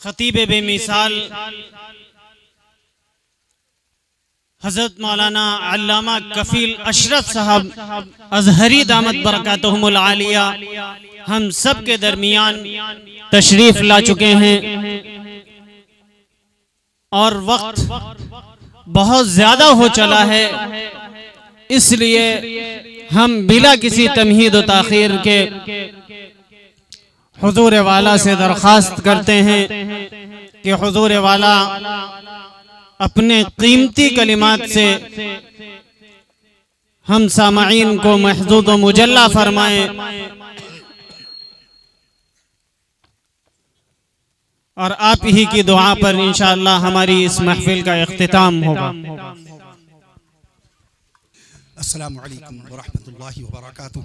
خطیب بے مثال حضرت مولانا علامہ کفیل اشرف صاحب ازہری دامت برکاتہم العالیہ ہم سب کے درمیان تشریف لا چکے ہیں، اور وقت بہت زیادہ ہو چلا ہے، اس لیے ہم بلا کسی تمہید و تاخیر کے حضور والا سے درخواست کرتے ہیں کہ حضور والا اپنے قیمتی کلمات سے ہم سامعین کو محظوظ و مجلہ فرمائیں، اور آپ ہی کی دعا پر انشاءاللہ ہماری اس محفل کا اختتام ہوگا۔ السلام علیکم ورحمۃ اللہ وبرکاتہ۔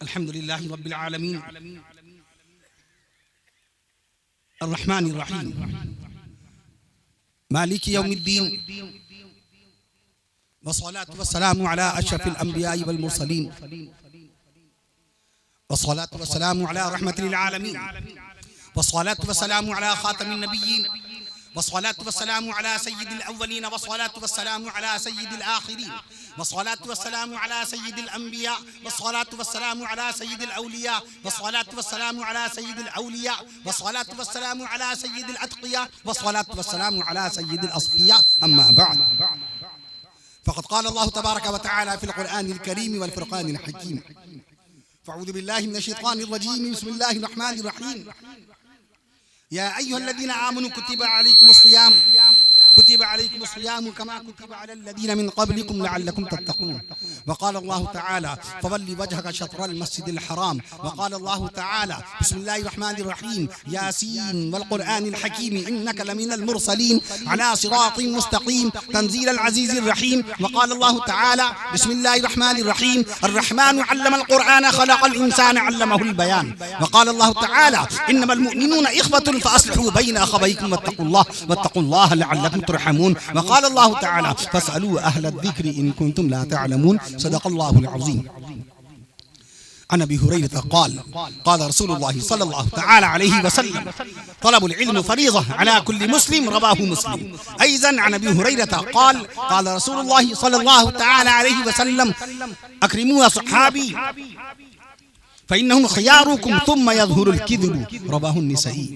الحمدللہ رب العالمین الرحمن الرحیم مالک یوم الدین، والصلاة والسلام علی اشرف الانبیاء والمرسلین، والصلاة والسلام علی رحمت للعالمین، والصلاة والسلام علی خاتم النبیین، والصلاة والسلام على سيد الأولين، والصلاة والسلام على سيد الآخرين، والصلاة والسلام على سيد الأنبياء، والصلاة والسلام على سيد الأولياء، والصلاة والسلام على سيد الأولياء، والصلاة والسلام على سيد الأتقياء، والصلاة والسلام على سيد الأصفياء. أما بعد، فقد قال الله تبارك وتعالى في القرآن الكريم والفرقان الحكيم: فأعوذ بالله من الشيطان الرجيم، بسم الله الرحمن الرحيم. يا أيها الذين آمنوا كتب عليكم الصيام كما كتب على الذين من قبلكم لعلكم تتقون. وقال الله تعالى: فول وجهك شطر المسجد الحرام. وقال الله تعالى: بسم الله الرحمن الرحيم: ياسين والقرآن الحكيم إنك لمن المرسلين على صراط مستقيم تنزيل العزيز الرحيم. وقال الله تعالى: بسم الله الرحمن الرحيم: الرحمن علم القرآن خلق الإنسان علمه البيان. وقال الله تعالى: إنما المؤمنون إخوة فأصلحوا بين أخويكم واتقوا الله لعلكم ترحمون. وقال الله تعالى: فاسألوا أهل الذكر إن كنتم لا تعلمون. صدق الله العظيم. عن أبي هريرة قال: قال رسول الله صلى الله تعالى عليه وسلم: طلب العلم فريضة على كل مسلم. رواه مسلم. أيضا عن أبي هريرة قال: قال رسول الله صلى الله تعالى عليه وسلم: أكرموا أصحابي فإنهم خياركم ثم يظهر الكذب. رواه النسائي.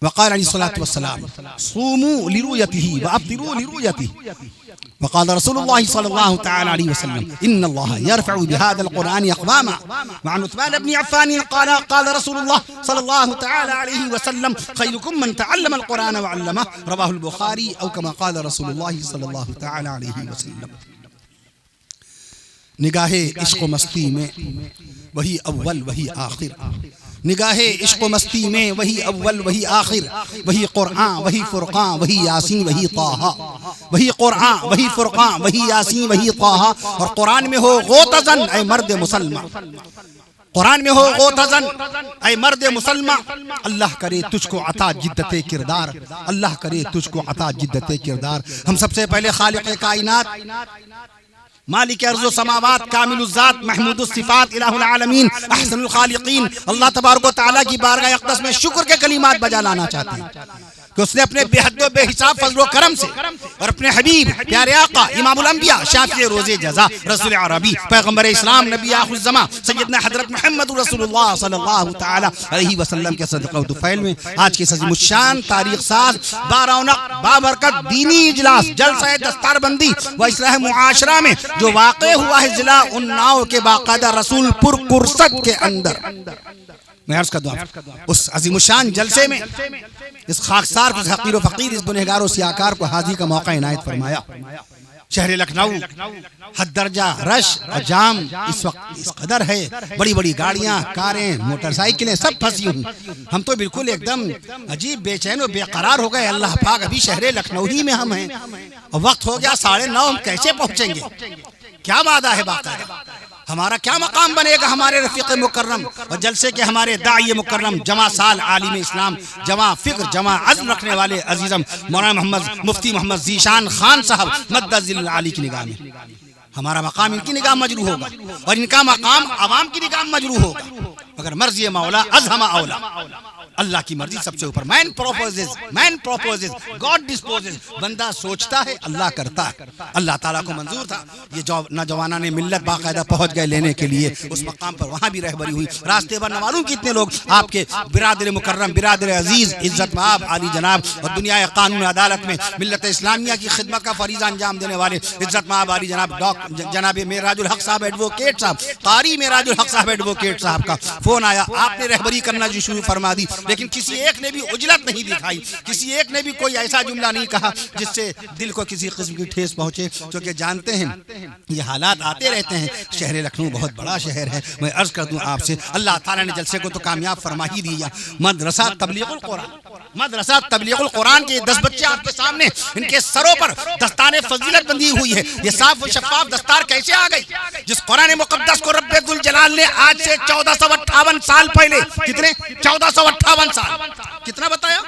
وقال عليه الصلاة والسلام: صوموا لرؤيته وأفطروا لرؤيته. وقال رسول الله صلى الله تعالى عليه وسلم: إن الله يرفع بهذا القرآن أقواما. وعن عثمان بن عفان قال: قال رسول الله صلى الله تعالى عليه وسلم: خيركم من تعلم القرآن وعلمه. رواه البخاري. أو كما قال رسول الله صلى الله تعالى عليه وسلم. نگاہ عشق و مستی میں وہی اول وہی آخر، نگاہ عشق و مستی میں وہی اول وہی آخر، وہی قرآن وہی فرقان وہی یاسین وہی طٰہٰ، وہی قرآن وہی فرقان وہی یاسین وہی طٰہٰ. اور قرآن میں ہو غوطزن اے مرد مسلمہ، قرآن میں ہو غوطزن اے مرد مسلمہ. اللہ کرے تجھ کو عطا جدت کردار، اللہ کرے تجھ کو عطا جدت کردار. ہم سب سے پہلے خالق کائنات، مالک ارض و سماوات، کامل الذات، محمود الصفات، الہ العالمین، احسن الخالقین، اللہ تبارک و تعالیٰ کی بارگاہ اقدس میں شکر کے کلمات بجا لانا چاہتے ہیں کہ اس نے اپنے بے حد و بے حساب فضل و کرم سے اور اپنے حبیب پیارے آقا امام الانبیاء شافع روز جزا رسول عربی پیغمبر اسلام نبی آخر الزمان سیدنا حضرت محمد رسول اللہ صلی اللہ تعالی علیہ وسلم کے صدقہ و طفیل میں آج کے عظیم الشان تاریخ ساز بارونق بابرکت دینی اجلاس جلسہ دستار بندی و اصلاح معاشرہ میں جو واقع ہوا ہے ضلع اناؤ کے باقاعدہ رسول پور کرست کے اندر، میں عرض کر دوں اس عظیم الشان جلسے میں اس خاکسار کو، اس حقیر و فقیر، اس گنہگار و سیاکار کو حاضری کا موقع عنایت فرمایا. شہر لکھنؤ حد درجہ رش اور جام اس وقت اس قدر ہے، بڑی بڑی گاڑیاں، کاریں، موٹر سائیکلیں سب پھنسی ہوں. ہم تو بالکل ایک دم عجیب بے چین و بے قرار ہو گئے. اللہ پاک، ابھی شہر لکھنؤ ہی میں ہم ہیں اور وقت ہو گیا 9:30، ہم کیسے پہنچیں گے؟ کیا وعدہ ہے باقاعدہ؟ ہمارا کیا مقام بنے گا ہمارے رفیق مکرم اور جلسے کے ہمارے داعی مکرم، جمع سال عالم اسلام، جمع فکر، جمع عزم رکھنے والے عزیزم مولانا محمد مفتی محمد ذیشان خان صاحب مدد ذل العالی کی نگاہ میں ہمارا مقام ان کی نگاہ مجروح ہوگا اور ان کا مقام عوام کی نگاہ مجروح ہوگا، مگر مرضی مولا ازہم اولا، اللہ کی مرضی سب سے اوپر. مین پروپوزز گاڈ ڈسپوزز. بندہ سوچتا ہے اللہ کرتا ہے. اللہ تعالیٰ کو منظور تھا یہ نوجوانان نے ملت باقاعدہ پہنچ گئے لینے کے لیے اس مقام پر، وہاں بھی رہبری ہوئی. راستے پر نہ معلوم کتنے لوگ آپ کے برادر مکرم، برادر عزیز، عزت مآب، عالی جناب اور دنیا قانون عدالت میں ملت اسلامیہ کی خدمت کا فریضہ انجام دینے والے عزت مآب عالی جناب جناب معراج الحق صاحب ایڈوکیٹ صاحب، قاری معراج الحق صاحب ایڈوکیٹ صاحب کا فون آیا. آپ نے رہبری کرنا جو شروع فرما دی، لیکن کسی ایک نے بھی عجلت نہیں دکھائی، کسی ایک نے بھی کوئی ایسا جملہ نہیں کہا جس سے دل کو کسی قسم کی ٹھیس پہنچے. کیونکہ جانتے ہیں یہ حالات آتے رہتے ہیں. شہر لکھنؤ بہت بڑا شہر ہے. میں عرض کر دوں آپ سے، اللہ تعالیٰ نے جلسے کو تو کامیاب فرما ہی دیا. مدرسہ تبلیغ القرآن کے 10 بچے آپ کے سامنے، ان کے سروں پر دستار فضیلت بندھی ہوئی ہے. یہ صاف و شفاف دستار کیسے آ گئی؟ جس قرآن مقدس کو رب ذوالجلال نے آج سے 1458 سال پہلے، کتنے 1458 سال، کتنا بتایا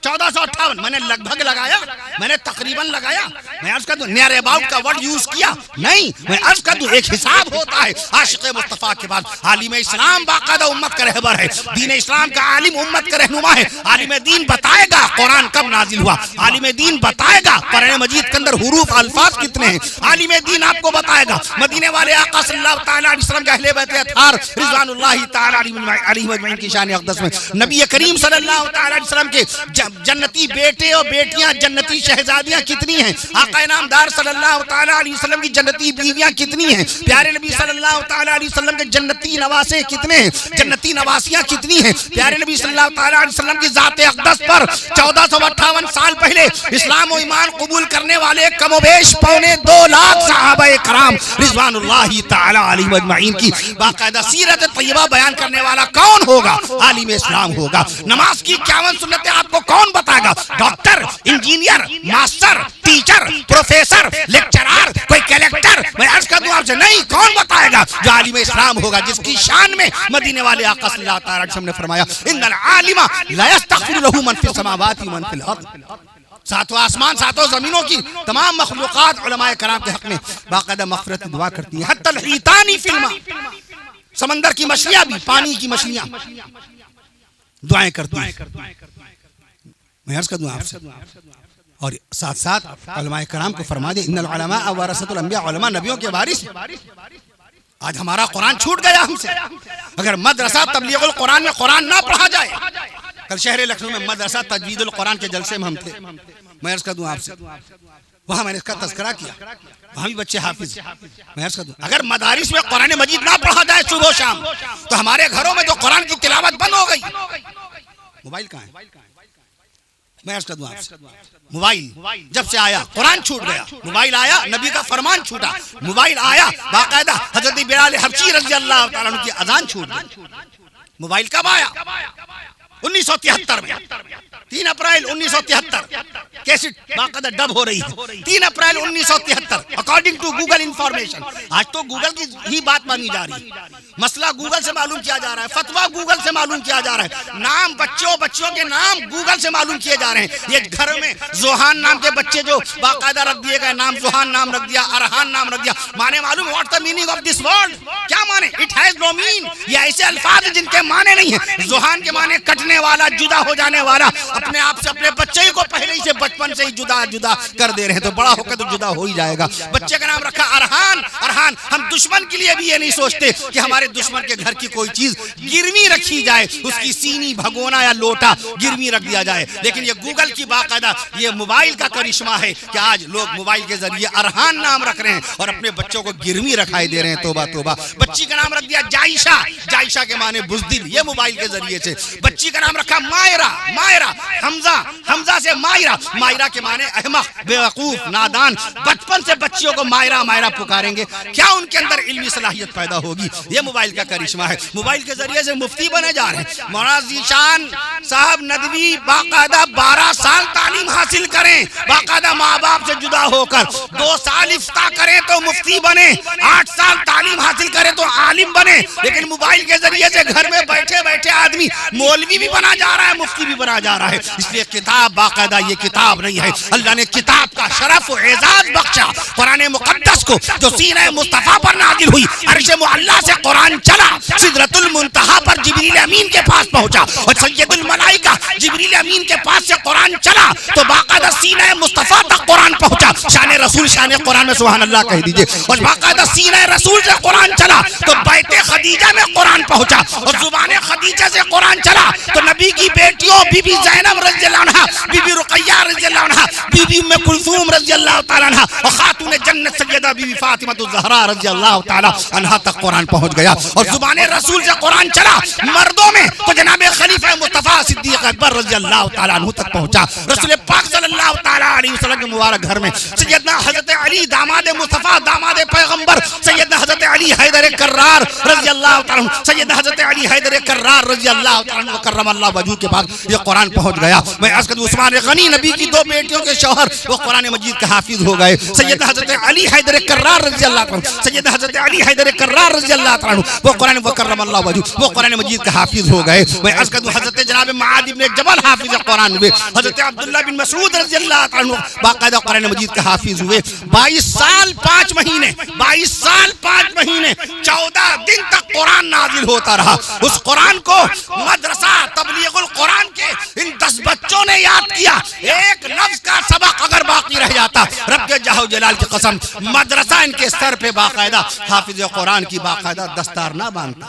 1458، میں نے لگ بھگ لگایا، میں نے تقریباً لگایا، میں عرض کر دوں نیئر اباؤٹ کا ورڈ یوز کیا نہیں، میں عرض کر دوں ایک حساب ہوتا ہے. عاشق مصطفیٰ کے بعد عالم اسلام باقاعدہ امت کا رہبر ہے، دین اسلام کا عالم امت کا رہنما ہے. عالم دین بتائے گا قرآن کب نازل ہوا، عالم دین بتائے گا قرآن مجید کے اندر حروف الفاظ کتنے ہیں، عالم دین آپ کو بتائے گا مدینے والے آقا صلی اللہ تعالیٰ علیہ وسلم کے اہل بیت اطہار رضوان اللہ تعالیٰ علیہ مجمعین کی شان اقدس میں نبی کریم صلی اللہ تعالیٰ علیہ وسلم کے جنتی بیٹے اور بیٹیاں، جنتی شہزادیاں کتنی ہیں، آقا انعامدار صلی اللہ تعالیٰ علیہ وسلم کی جنتی بیویاں کتنی ہیں، پیارے نبی صلی اللہ تعالیٰ علیہ وسلم کے جنتی نواسے کتنے ہیں، جنتی نواسیاں کتنی ہیں. پیارے نبی صلی اللہ تعالیٰ علیہ وسلم کی ذات اقدس پر 1458 سال پہلے اسلام و ایمان قبول کرنے والے کم و بیش 2.25 لاکھ صحابہ کرام رضوان اللہ تعالیٰ علیہ مجمعین کی باقاعدہ سیرت طیبہ بیان کرنے والا کون ہوگا؟ عالم اسلام ہوگا. نماز کی 51 سنتیں آپ کو کون بتائے گا؟ Doctor, engineer, master, teacher, professor, lecturer, کوئی کلیکٹر، میں عرض کر دوں آپ سے نہیں، کون بتائے گا؟ جو عالم اسلام ہوگا، جس کی شان میں مدینے والے آقا صلی اللہ تعالیٰ علیہ وسلم نے فرمایا ان العالم لا يستغفر له من في السماوات ومن في الارض. ساتوں آسمان، ساتوں زمینوں کی تمام مخلوقات علماء کرام کے حق میں باقاعدہ مغفرت کی دعا کرتی ہیں. حتی الحیتان فی الماء، سمندر کی مچھلیاں بھی، پانی کی مچھلیاں دعائیں کرتی ہیں. میں عرض کر دوں آپ سے، اور ساتھ ساتھ علماء کرام کو فرما دے ان العلماء ورثۃ الانبیاء، علماء نبیوں کے وارث ہیں. آج ہمارا قرآن چھوٹ گیا ہم سے. اگر مدرسہ تبلیغ القرآن میں قرآن نہ پڑھا جائے، کل شہر لکھنؤ میں مدرسہ تجوید القرآن کے جلسے میں ہم تھے، میں عرض کر دوں آپ سے، وہاں میں نے اس کا تذکرہ کیا، وہاں بھی بچے حافظ. میں عرض کر دوں اگر مدارس میں قرآن مجید نہ پڑھا جائے صبح و شام، تو ہمارے گھروں میں جو قرآن کی تلاوت بند ہو گئی. موبائل کہاں ہے؟ میں عرض کر دوں آپ سے، موبائل جب سے آیا قرآن چھوٹ گیا. موبائل آیا نبی کا فرمان چھوٹا. موبائل آیا باقاعدہ حضرت بلال حبشی رضی اللہ تعالیٰ عنہ کی اذان چھوٹ گئی. موبائل کب آیا؟ 1973 میں 3 اپریل 1973 کیسٹ باقاعدہ ڈب ہو رہی ہے. 3 April 1973 according to Google information. آج تو گوگل کی ہی بات مانی جا رہی ہے، مسئلہ گوگل سے معلوم کیا جا رہا ہے، فتویٰ گوگل سے معلوم کیا جا رہا ہے، نام بچوں کے نام گوگل سے معلوم کیے جا رہے ہیں. یہ گھر میں زوہان نام کے بچے جو باقاعدہ رکھ دیے گئے، نام زوہان نام رکھ دیا، ارحان نام رکھ دیا. معنی معلوم what the meaning of this word? کیا معنی؟ اٹ ہیز نو مین. یہ ایسے الفاظ ہیں جن کے معنی نہیں ہیں. زوہان کے معنی کٹنے والا، جدا ہو جانے والا. اپنے آپ سے اپنے بچے کو پہلے ہی سے بچپن سے ہی جدا کر دے رہے ہیں، تو بڑا ہو کر تو جدا ہو ہی جائے گا. بچے کا نام رکھا ارحان. ارحان ہم دشمن کے لیے بھی یہ نہیں سوچتے کہ ہمارے دشمن کے گھر کی کوئی چیز گروی رکھی جائے، اس کی سینی، بھگونا یا لوٹا گروی رکھ دیا جائے. لیکن یہ گوگل کی باقاعدہ یہ موبائل کا کرشمہ ہے کہ آج لوگ موبائل کے ذریعے ارحان نام رکھ رہے ہیں اور اپنے بچوں کو گروی رکھائی دے رہے ہیں. توبہ توبہ. بچی کا نام رکھ دیا جائشہ. جائشہ کے معنی بزدل، یہ موبائل کے ذریعے سے. بچی کا نام رکھا مائرہ. مائرہ حمزہ سے مائرہ. مائرہ کے معنی احمق، بیوقوف، نادان. بچپن سے بچیوں کو مائرہ مائرہ پکاریں گے، کیا ان کے اندر علمی صلاحیت پیدا ہوگی؟ یہ موبائل کا کرشمہ ہے. موبائل کے ذریعے سے مفتی بنے جا رہے ہیں. مولانا ذیشان صاحب ندوی باقاعدہ 12 سال تعلیم حاصل کریں، باقاعدہ ماں باپ سے جدا ہو کر 2 سال افتاء کریں تو مفتی بنے، 8 سال تعلیم حاصل کریں تو عالم بنے. لیکن موبائل کے ذریعے سے گھر میں بیٹھے بیٹھے آدمی مولوی بھی بنا جا رہا ہے، مفتی بھی بنا جا رہا ہے. اس لیے کتاب باقاعدہ یہ کتاب نہیں ہے. اللہ نے کتاب کا شرف و اعزاز بخشا بخشا. قرآن مقدس کو جو سینہ مصطفیٰ پر نازل ہوئی, عرش معلیٰ سے قرآن چلا, سدرۃ المنتہا پر جبریل امین کے پاس پہنچا, اور سید الملائکہ جبریل امین کے پاس سے قرآن چلا تو باقاعدہ سینہ مصطفیٰ تک قرآن پہنچا. شان رسول شان قرآن میں سبحان اللہ کہہ دیجئے. اور باقاعدہ سینہ رسول سے قرآن چلا تو بیت خدیجہ میں قرآن پہنچا, اور زبان خدیجہ سے قرآن چلا تو نبی کی بیٹیوں بی بی زینب رضی اللہ عنہا, بی بی رقیہ رضی اللہ عنہا, بی بی ام کلثوم رضی اللہ تعالیٰ عنہا, اور خاتون جنت سیدہ بی بی فاطمہ الزہرا رضی اللہ تعالیٰ عنہا تک قرآن پہنچ گیا. اور زبان رسول سے قرآن چلا مردوں میں تو جناب خلیفہ مصطفیٰ صدیق اکبر رضی اللہ تعالیٰ عنہ تک پہنچا. رسول پاک صلی اللہ تعالیٰ علیہ وسلم کے مبارک گھر میں سیدنا حضرت علی داماد مصطفیٰ داماد پیغمبر سیدنا حضرت علی حیدر کرار رضی اللہ تعالیٰ عنہ, سیدنا حضرت علی حیدر کرار رضی اللہ تعالیٰ عنہ کرم اللہ وجہہ کے بعد یہ قرآن پہنچ گیا. میں عرض کروں عثمان غنی نبی کی دو بیٹیوں کے شوہر وہ قرآن مجید کا حافظ ہو گئے. سیدنا حضرت علی حیدر کرار رضی اللہ تعالیٰ عنہ, سیدنا حضرت علی حیدر کرار رضی اللہ تعالیٰ عنہ وہ قرآن کرم اللہ وجہہ وہ قرآن مجید کا حافظ ہو گئے. میں عرض کروں حضرت جناب معاذ بن جبل حافظ قرآن ہوئے, حضرت عبداللہ بن مسعود رضی اللہ تعالیٰ عنہ باقاعدہ قرآن مجید کا حافظ ہوئے. 22 سال 5 مہینے 22 سال 5 مہینے 14 دن تک قرآن نازل ہوتا رہا. اس قرآن کو مدرسہ تبلیغ القرآن کے ان 10 بچوں نے یاد کیا. ایک لفظ کا سبق اگر باقی رہ جاتا, رب جاہ جلال کی قسم مدرسہ ان کے سر پہ باقاعدہ حافظ قرآن کی باقاعدہ دستار نہ باندھتا.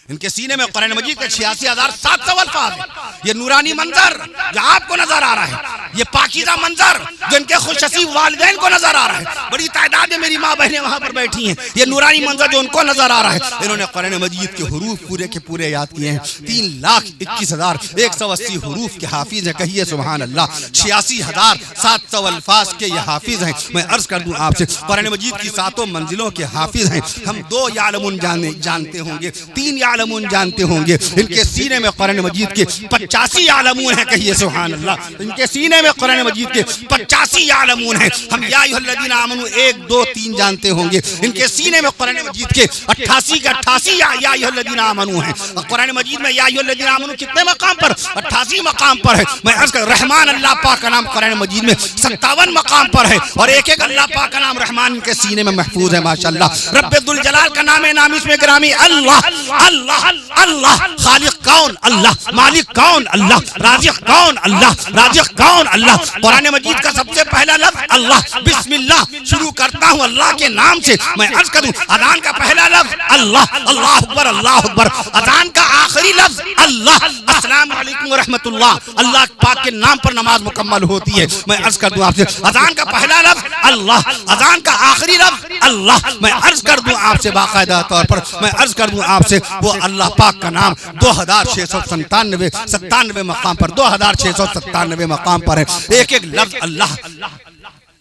ان کے سینے میں قرآن مجید کے 86,700 الفاظ ہیں. یہ نورانی منظر جو آپ کو نظر آ رہا ہے, یہ پاکیزہ منظر جو ان کے خوش نصیب والدین کو نظر آ رہا ہے, بڑی تعداد میں میری ماں بہنیں وہاں پر بیٹھی ہیں, یہ نورانی منظر جو ان کو نظر آ رہا ہے, انہوں نے قرآن مجید کے حروف پورے کے پورے یاد کیے ہیں. 3,21,180 حروف کے حافظ ہیں. کہیے سبحان اللہ. 86,700 الفاظ کے یہ حافظ ہیں. میں عرض کر دوں آپ سے قرآن مجید کی 7 منزلوں کے حافظ ہیں. ہم 2 یعلمون جانتے ہوں گے, 3 یعلمون جانتے ہوں گے. ان کے سینے میں قرآن مجید کے 85 یعلمون ہیں. کہیے سبحان اللہ. ان کے سینے میں قرآن مجید کے 85 یعلمون ہیں. ہم یا ایھا الذین آمنوا 1 2 3 جانتے ہوں گے. ان کے سینے میں قرآن مجید کے 88 کے 88 یا ایھا الذین آمنوا ہیں. قرآن مجید میں یا ایھا الذین آمنوا کتنے مقام پر؟ 88 مقام پر ہے. میں عرض کر رحمان اللہ پاک کا نام قرآن مجید میں 57 مقام پر ہے, اور ایک ایک اللہ پاک کا نام رحمان ان کے سینے میں محفوظ ہے. ماشاءاللہ. رب ذوالجلال کا نام نامیس میں گرامی اللہ اللہ اللہ. خالق کون؟ اللہ. مالک کون؟ اللہ. رازق کون؟ اللہ. رازق کون؟ اللہ. قرآن مجید کا سب سے پہلا لفظ اللہ. بسم اللہ شروع کرتا ہوں اللہ کے نام سے. میں عرض کروں اذان کا پہلا لفظ اللہ. اللہ اکبر اللہ اکبر. اذان کا آخری لفظ اللہ. السلام علیکم ورحمۃ اللہ. اللہ پاک کے نام پر نماز مکمل ہوتی ہے. میں عرض کر دوں آپ سے اذان کا پہلا لفظ اللہ, اذان کا آخری لفظ اللہ. میں عرض کر دوں آپ سے باقاعدہ طور پر میں عرض کر دوں آپ سے وہ اللہ پاک کا نام 2697 مقام پر 2697 مقام پر ہے. ایک ایک لفظ اللہ,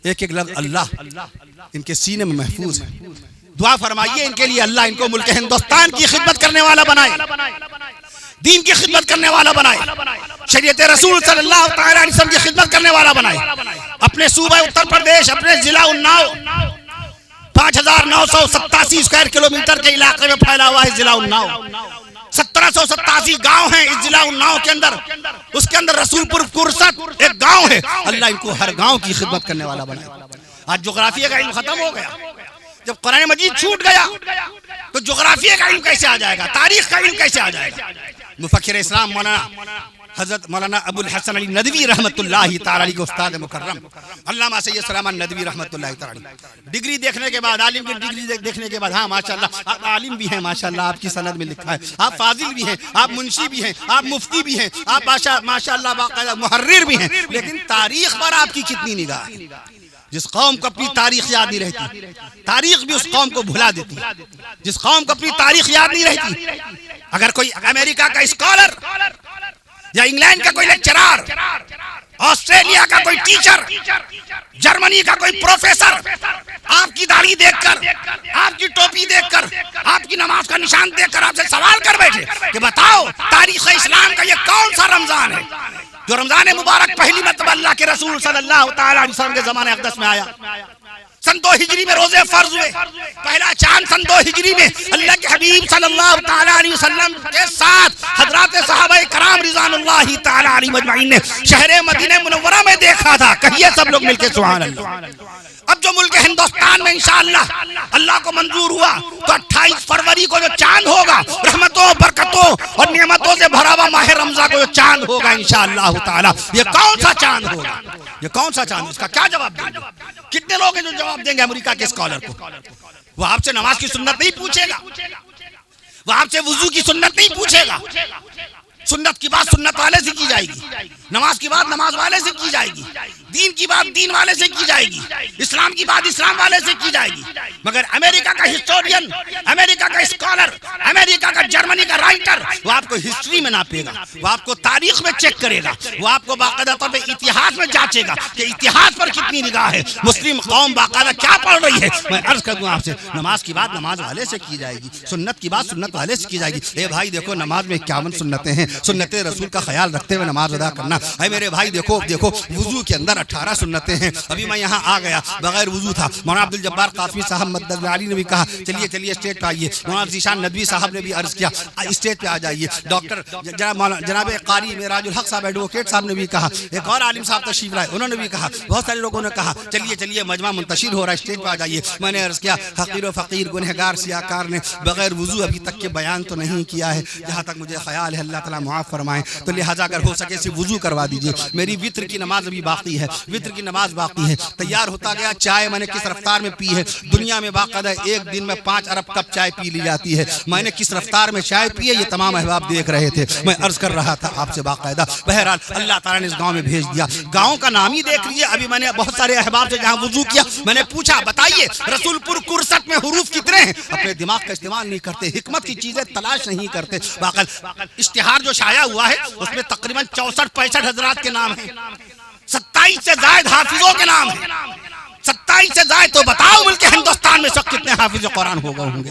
ایک ایک لفظ اللہ ان کے سینے میں محفوظ ہے. دعا فرمائیے ان کے لیے اللہ ان کو ملک ہندوستان کی خدمت کرنے والا بنائے, دین کی خدمت کرنے والا بنائے, شریعت رسول صلی اللہ تعالی علیہ وسلم کی خدمت کرنے والا بنائے. اپنے صوبہ اتر پردیش, اپنے ضلع اناؤ 5,987 اسکوائر کلومیٹر کے علاقے میں پھیلا ہوا ہے ضلع اناؤ. 1787 گاؤں ہیں اس ضلع اناؤ کے اندر. اس کے اندر رسول پور فرست ایک گاؤں ہے. اللہ ان کو ہر گاؤں کی خدمت کرنے والا بنائے. آج جغرافیہ کا علم ختم ہو گیا. جب قرآن مجید چھوٹ گیا تو جغرافیہ کا علم کیسے آ جائے گا, تاریخ کا علم کیسے آ جائے گا. مفکر اسلام مولانا حضرت مولانا ابو الحسن علی ندوی رحمۃ اللہ تعالی علیہ کے استاد مکرم علامہ سید سلیمان ندوی رحمۃ اللہ تعالی ڈگری دیکھنے کے بعد, عالم کی ڈگری دیکھنے کے بعد, ہاں ماشاءاللہ آپ عالم بھی ہیں, ماشاءاللہ آپ کی سند میں لکھا ہے, آپ فاضل بھی ہیں, آپ منشی بھی ہیں, آپ مفتی بھی ہیں, آپ ماشاءاللہ باقاعدہ محرر بھی ہیں, لیکن تاریخ پر آپ کی کتنی نگاہ. جس قوم کو اپنی تاریخ یاد نہیں رہتی, تاریخ بھی اس قوم کو بھلا دیتی. جس قوم کو اپنی تاریخ یاد نہیں رہتی, اگر کوئی امریکہ کا اسکالر یا انگلینڈ کا کوئی لیکچرار, آسٹریلیا کا کوئی ٹیچر, جرمنی کا کوئی پروفیسر آپ کی داڑھی دیکھ کر, آپ کی ٹوپی دیکھ کر, آپ کی نماز کا نشان دیکھ کر آپ سے سوال کر بیٹھے کہ بتاؤ تاریخ اسلام کا یہ کون سا رمضان ہے جو رمضان مبارک پہلی مرتبہ اللہ کے رسول صلی اللہ تعالی علیہ وسلم کے زمانے اقدس میں آیا. سن 2 ہجری میں روزے فرض ہوئے. پہلا چاند سن 2 ہجری میں اللہ کے حبیب صلی اللہ تعالی علیہ وسلم کے ساتھ حضرات صحابہ کرام رضوان اللہ تعالی علیہ مجمعین نے شہر مدینہ منورہ میں دیکھا تھا. کہیے سب لوگ مل کے سبحان اللہ. اب جو ملک ہندوستان میں انشاءاللہ اللہ کو منظور ہوا تو 28 فروری کو جو چاند ہوگا رحمتوں برکتوں اور نعمتوں سے بھرا ہوا ماہ رمضان کو جو چاند ہوگا انشاءاللہ تعالی، یہ کون سا چاند ہوگا؟ یہ کون سا چاند؟ اس کا کیا جواب دیں گے؟ کتنے لوگ ہیں جو جواب دیں گے امریکہ کے اسکالر کو؟ وہ آپ سے نماز کی سنت نہیں پوچھے گا، وہ آپ سے وضو کی سنت نہیں پوچھے گا. سنت کی بات سنت والے سے کی جائے گی، نماز کی بات نماز والے سے کی جائے گی، دین کی بات دین والے سے کی جائے گی، اسلام کی بات اسلام والے سے کی جائے گی. مگر امریکہ کا ہسٹورین، امریکہ کا اسکالر، امریکہ کا جرمنی کا رائٹر وہ آپ کو ہسٹری میں ناپے گا، وہ آپ کو تاریخ میں چیک کرے گا، وہ آپ کو باقاعدہ طور پہ اتہاس میں جانچے گا کہ اتہاس پر کتنی نگاہ ہے، مسلم قوم باقاعدہ کیا پڑھ رہی ہے. میں عرض کر دوں آپ سے، نماز کی بات نماز والے سے کی جائے گی، سنت کی بات سنت والے سے کی جائے گی. اے بھائی دیکھو نماز میں 51 سنتیں ہیں، سنت رسول کا خیال رکھتے ہوئے نماز ادا کرنا. اے میرے بھائی دیکھو وضو کے اندر 18 سنتیں ہیں. ابھی میں یہاں آ گیا بغیر وضو تھا، مولانا عبد الجبار قاسمی صاحب مدد علی نے بھی کہا چلیے اسٹیج پہ آئیے. مولانا ذیشان ندوی صاحب نے بھی عرض کیا اسٹیج پہ آ جائیے. ڈاکٹر جناب قاری معراج الحق صاحب ایڈوکیٹ صاحب نے بھی کہا، ایک اور عالم صاحب تشریف لائے انہوں نے بھی کہا، بہت سارے لوگوں نے کہا چلیے مجمع منتشر ہو رہا ہے اسٹیج پہ آ جائیے. میں نے عرض کیا حقیر و فقیر گنہگار سیاکار نے بغیر وضو ابھی تک کے بیان تو نہیں کیا ہے، جہاں تک مجھے خیال ہے اللہ تعالیٰ معاف فرمائے. تو لہٰذا اگر ہو سکے سے وضو کروا دیجئے. میری وطر کی نماز ابھی باقی ہے، وطر کی نماز باقی ہے. تیار ہوتا گیا. چائے میں نے کس رفتار میں پی ہے، دنیا میں باقاعدہ ایک دن میں 5 ارب کپ چائے پی لی جاتی ہے. میں نے کس رفتار میں چائے پی ہے یہ تمام احباب دیکھ رہے تھے. میں عرض کر رہا تھا آپ سے باقاعدہ. بہرحال اللہ تعالیٰ نے اس گاؤں میں بھیج دیا. گاؤں کا نام ہی دیکھ لیجیے. ابھی میں نے بہت سارے احباب سے جہاں وضو کیا میں نے پوچھا بتائیے رسول پور کرسٹ میں حروف کتنے ہیں؟ اپنے دماغ کا استعمال نہیں کرتے، حکمت کی چیزیں تلاش نہیں کرتے. اشتہار جو شائع ہوا ہے اس میں تقریباً 64-65 حضرات کے نام ہیں، 27 سے زائد حافظوں کے نام ہیں. 27 سے زائد. تو بتاؤ ملک ہندوستان میں سب کتنے حافظ قرآن ہوں گے؟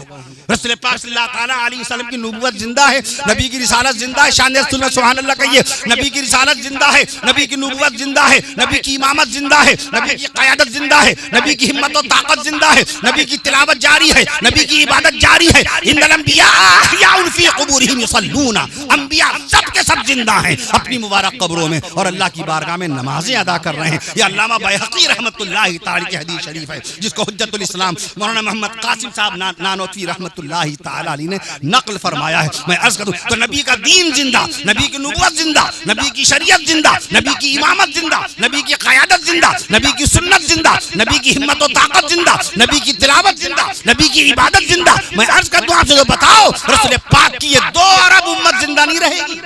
رسول پاک صلی اللہ تعالیٰ علیہ وسلم کی نبوت زندہ ہے، نبی کی رسالت زندہ ہے. شان رسول میں سبحان اللہ کہیے. نبی کی رسالت زندہ ہے، نبی کی نبوت زندہ ہے، نبی کی امامت زندہ ہے، نبی کی قیادت زندہ ہے، نبی کی ہمت و طاقت زندہ ہے، نبی کی تلاوت جاری ہے، نبی کی عبادت جاری ہے. ان الانبیاء احیاء فی قبورہم یصلون. انبیاء سب کے سب زندہ ہیں اپنی مبارک قبروں میں اور اللہ کی بارگاہ میں نمازیں ادا کر رہے ہیں. یہ علامہ بیہقی رحمۃ اللہ تعالی کی حدیث شریف ہے جس کو حجت الاسلام مولانا محمد قاسم صاحب نانوتوی رحمۃ اللہ تعالی علیہ نے نقل فرمایا ہے. میں عرض کروں تو نبی کا دین زندہ، نبی کی نبوت زندہ، نبی کی شریعت زندہ، نبی کی امامت زندہ، نبی کی قیادت زندہ، نبی کی سنت زندہ، نبی کی ہمت و طاقت زندہ، نبی کی تلاوت زندہ، نبی کی عبادت زندہ. میں عرض کرتا ہوں آپ سے جو بتاؤ رسول پاک کی یہ 2 ارب امت زندہ نہیں رہے گی؟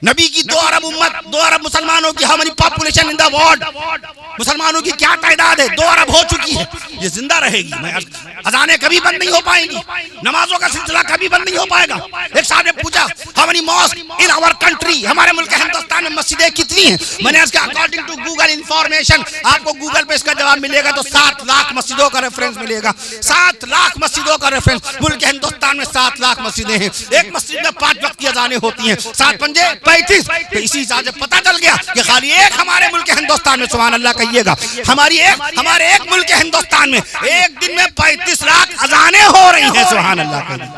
نبی کی 2 ارب امت، 2 ارب مسلمانوں کی ہماری پاپولیشن ان دا ورلڈ، مسلمانوں کی کیا تعداد ہے؟ 2 ارب ہو چکی ہے. یہ زندہ رہے گی. میں اذانیں کبھی بند نہیں ہو پائیں گی، نمازوں کا سلسلہ کبھی بند نہیں ہو پائے گا. ایک صاحب نے پوچھا ہماری ماسک ان آور کنٹری، ہمارے ملک ہندوستان میں مسجدیں کتنی ہیں؟ میں نے اس کا اکارڈنگ ٹو گوگل انفارمیشن، آپ کو گوگل پہ اس کا جواب ملے گا تو 7 لاکھ مسجدوں کا ریفرنس ملے گا. 7 لاکھ مسجدوں کا ریفرنس. ملک ہندوستان میں 7 لاکھ مسجدیں ہیں. ایک مسجد میں 5 وقت کی اذانیں ہوتی ہیں. 7 پنجے 35. تو اسی حساب سے پتہ چل گیا کہ خالی ایک ہمارے ملک ہندوستان میں سبحان اللہ کہیے گا ہمارے ایک ملک ہندوستان میں ایک دن میں 35 لاکھ اذانیں ہو رہی ہیں. سبحان اللہ کہیے.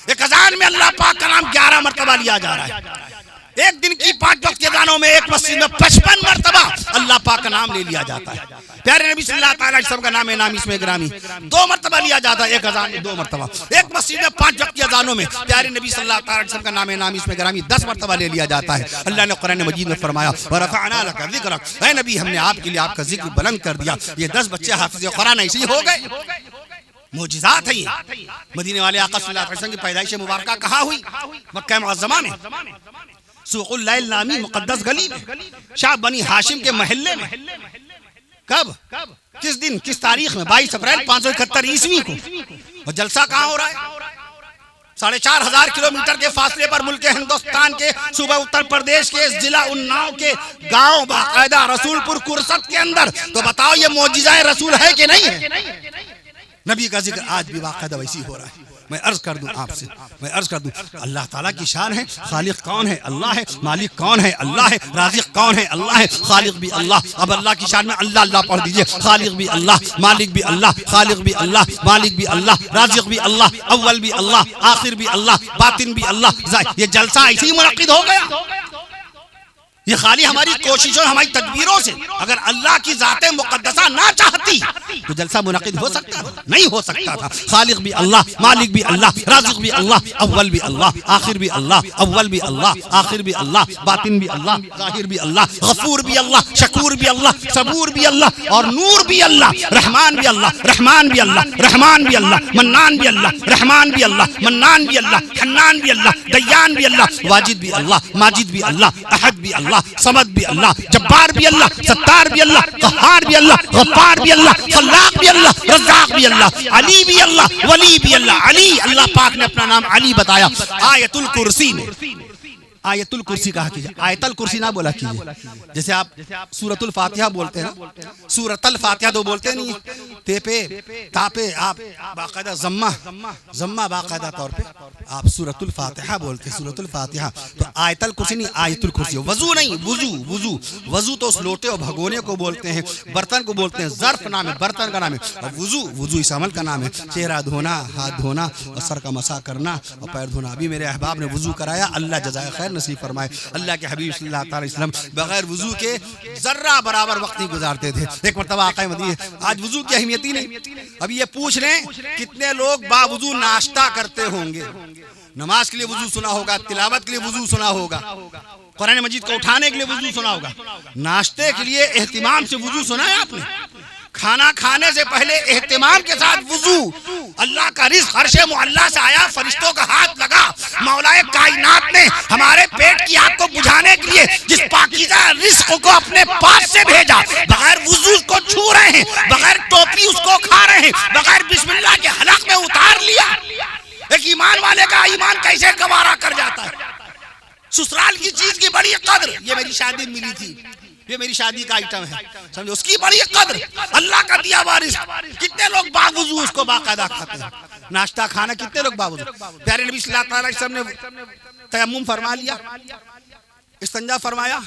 ایک اذان میں اللہ پاک کا نام 11 مرتبہ لیا جا رہا ہے. ایک دن کی 5 وقت کے اذانوں میں ایک مسجد میں 55 مرتبہ اللہ پاک کا نام لے لیا جاتا ہے. پیارے نبی صلی اللہ تعالیٰ علیہ وسلم کا نام نامی اس میں گرامی 2 مرتبہ لیا جاتا ہے. ایک اذان میں 2 مرتبہ. ایک مسجد میں 5 وقت کی اذانوں میں پیارے نبی صلی اللہ تعالیٰ علیہ وسلم کا نام نامی اس میں گرامی 10 مرتبہ لے لیا جاتا ہے. اللہ نے قرآن مجید میں فرمایا وَرَفَعْنَا لَكَ ذِكْرَكَ، اے نبی ہم نے آپ کے لیے آپ کا ذکر بلند کر دیا. یہ 10 بچے حافظ قرآن ایسے ہی ہو گئے. معجزات ہیں یہ. مدینے والے آقا صلی اللہ علیہ وسلم کی پیدائش مبارکہ کہاں ہوئی؟ مکہ معظمہ میں، سوق اللیل نامی مقدس گلی میں، شاہ بنی ہاشم کے محلے میں. کب؟ کس دن؟ کس تاریخ میں؟ 22 اپریل 571 عیسوی کو. اور جلسہ کہاں ہو رہا ہے؟ 4,500 کلومیٹر کے فاصلے پر ملک ہندوستان کے صوبہ اتر پردیش کے ضلع اناؤ کے گاؤں باقاعدہ رسول پور کرسٹ کے اندر. تو بتاؤ یہ معجزہ رسول ہے کہ نہیں ہے؟ نبی کا ذکر آج بھی باقاعدہ ویسی ہو رہا ہے. میں عرض کر دوں آپ سے، میں عرض کر دوں اللہ تعالیٰ کی شان ہے. خالق کون ہے؟ اللہ ہے. مالک کون ہے؟ اللہ ہے. رازق کون ہے؟ اللہ ہے. خالق بھی اللہ. اب اللہ کی شان میں اللہ اللہ پڑھ دیجئے. خالق بھی اللہ، مالک بھی اللہ، خالق بھی اللہ، مالک بھی اللہ، رازق بھی اللہ، اول بھی اللہ، آخر بھی اللہ، باطن بھی اللہ. یہ جلسہ ایسے ہی منعقد ہو گیا. یہ خالی ہماری کوششوں ہماری تدبیروں سے. اگر اللہ کی ذات مقدسہ نہ چاہتی تو جلسہ منعقد ہو سکتا تھا؟ نہیں ہو سکتا تھا۔ خالق بھی اللہ، مالک بھی اللہ، رازق بھی اللہ، اول بھی اللہ، آخر بھی اللہ، اول بھی اللہ، آخر بھی اللہ، باطن بھی اللہ، ظاہر بھی اللہ، غفور بھی اللہ، شکور بھی اللہ، صبور بھی اللہ، اور نور بھی اللہ، رحمان بھی اللہ، رحمان بھی اللہ، رحمان بھی اللہ، منان بھی اللہ، رحمان بھی اللہ، منان بھی اللہ، حنان بھی اللہ، دیان بھی اللہ، واجد بھی اللہ، ماجد بھی اللہ، احد بھی اللہ، صمد بھی اللہ، جبار بھی اللہ، ستار بھی اللہ، قہار بھی اللہ، غفار بھی اللہ، خلاق بھی اللہ، رزاق بھی اللہ، علی بھی اللہ، ولی بھی اللہ۔ علی، اللہ پاک نے اپنا نام علی بتایا آیت الکرسی میں۔ آیت الکرسی کہا کیجئے، آیت الکرسی نہ بولا کیجئے۔ جیسے آپ سورۃ الفاتحہ بولتے ہیں نا، سورۃ الفاتحہ تو بولتے نہیں، تے پہ تا پہ آپ باقاعدہ ضمہ باقاعدہ طور پہ آپ سورۃ الفاتحہ بولتے ہیں، سورۃ الفاتحہ۔ تو آیت الکرسی نہیں، آیت الکرسی۔ وضو نہیں، وضو وضو تو اس لوٹے اور بھگونے کو بولتے ہیں، برتن کو بولتے ہیں، ظرف نام ہے، برتن کا نام ہے۔ اور وضو اس عمل کا نام ہے، چہرہ دھونا، ہاتھ دھونا اور سر کا مسح کرنا اور پیر دھونا۔ ابھی میرے احباب نے وضو کرایا، اللہ جزائے خیر نصیب فرمائے۔ اللہ کے حبیب صلی اللہ تعالی وسلم بغیر وضو کے ذرہ برابر وقت نہیں گزارتے تھے۔ ایک مرتبہ آقا مدینہ، آج وضو کی اہمیت ہی نہیں۔ اب یہ پوچھ لیں کتنے لوگ باوضو ناشتہ کرتے ہوں گے؟ نماز کے لیے وضو سنا ہوگا، تلاوت کے لیے وضو سنا ہوگا، قرآن مجید کو اٹھانے کے لیے وضو سنا ہوگا، ناشتے کے لیے اہتمام سے وضو سنا ہے آپ نے؟ کھانا کھانے سے پہلے اہتمام کے ساتھ وضو۔ اللہ کا رزق عرش معلیٰ سے آیا، فرشتوں کا ہاتھ لگا، مولا کائنات نے ہمارے پیٹ کی آگ کو بجھانے کے لیے جس پاکیزہ رزق کو اپنے پاس سے بھیجا، بغیر وضو اس کو چھو رہے ہیں، بغیر ٹوپی اس کو کھا رہے ہیں، بغیر بسم اللہ کے حلق میں اتار لیا۔ ایک ایمان والے کا ایمان کیسے گوارا کر جاتا ہے؟ سسرال کی چیز کی بڑی قدر، یہ میری شادی ملی تھی، یہ میری شادی کا آئٹم ہے، سمجھے، اس کی بڑی قدر، اللہ کا دیا وارث۔ کتنے لوگ باوضو اس کو باقاعدہ کھاتے ہیں؟ ناشتہ کھانا کتنے لوگ باوضو؟ پیارے نبی صلی اللہ علیہ وسلم نے تیمم فرما لیا، استنجا فرمایا،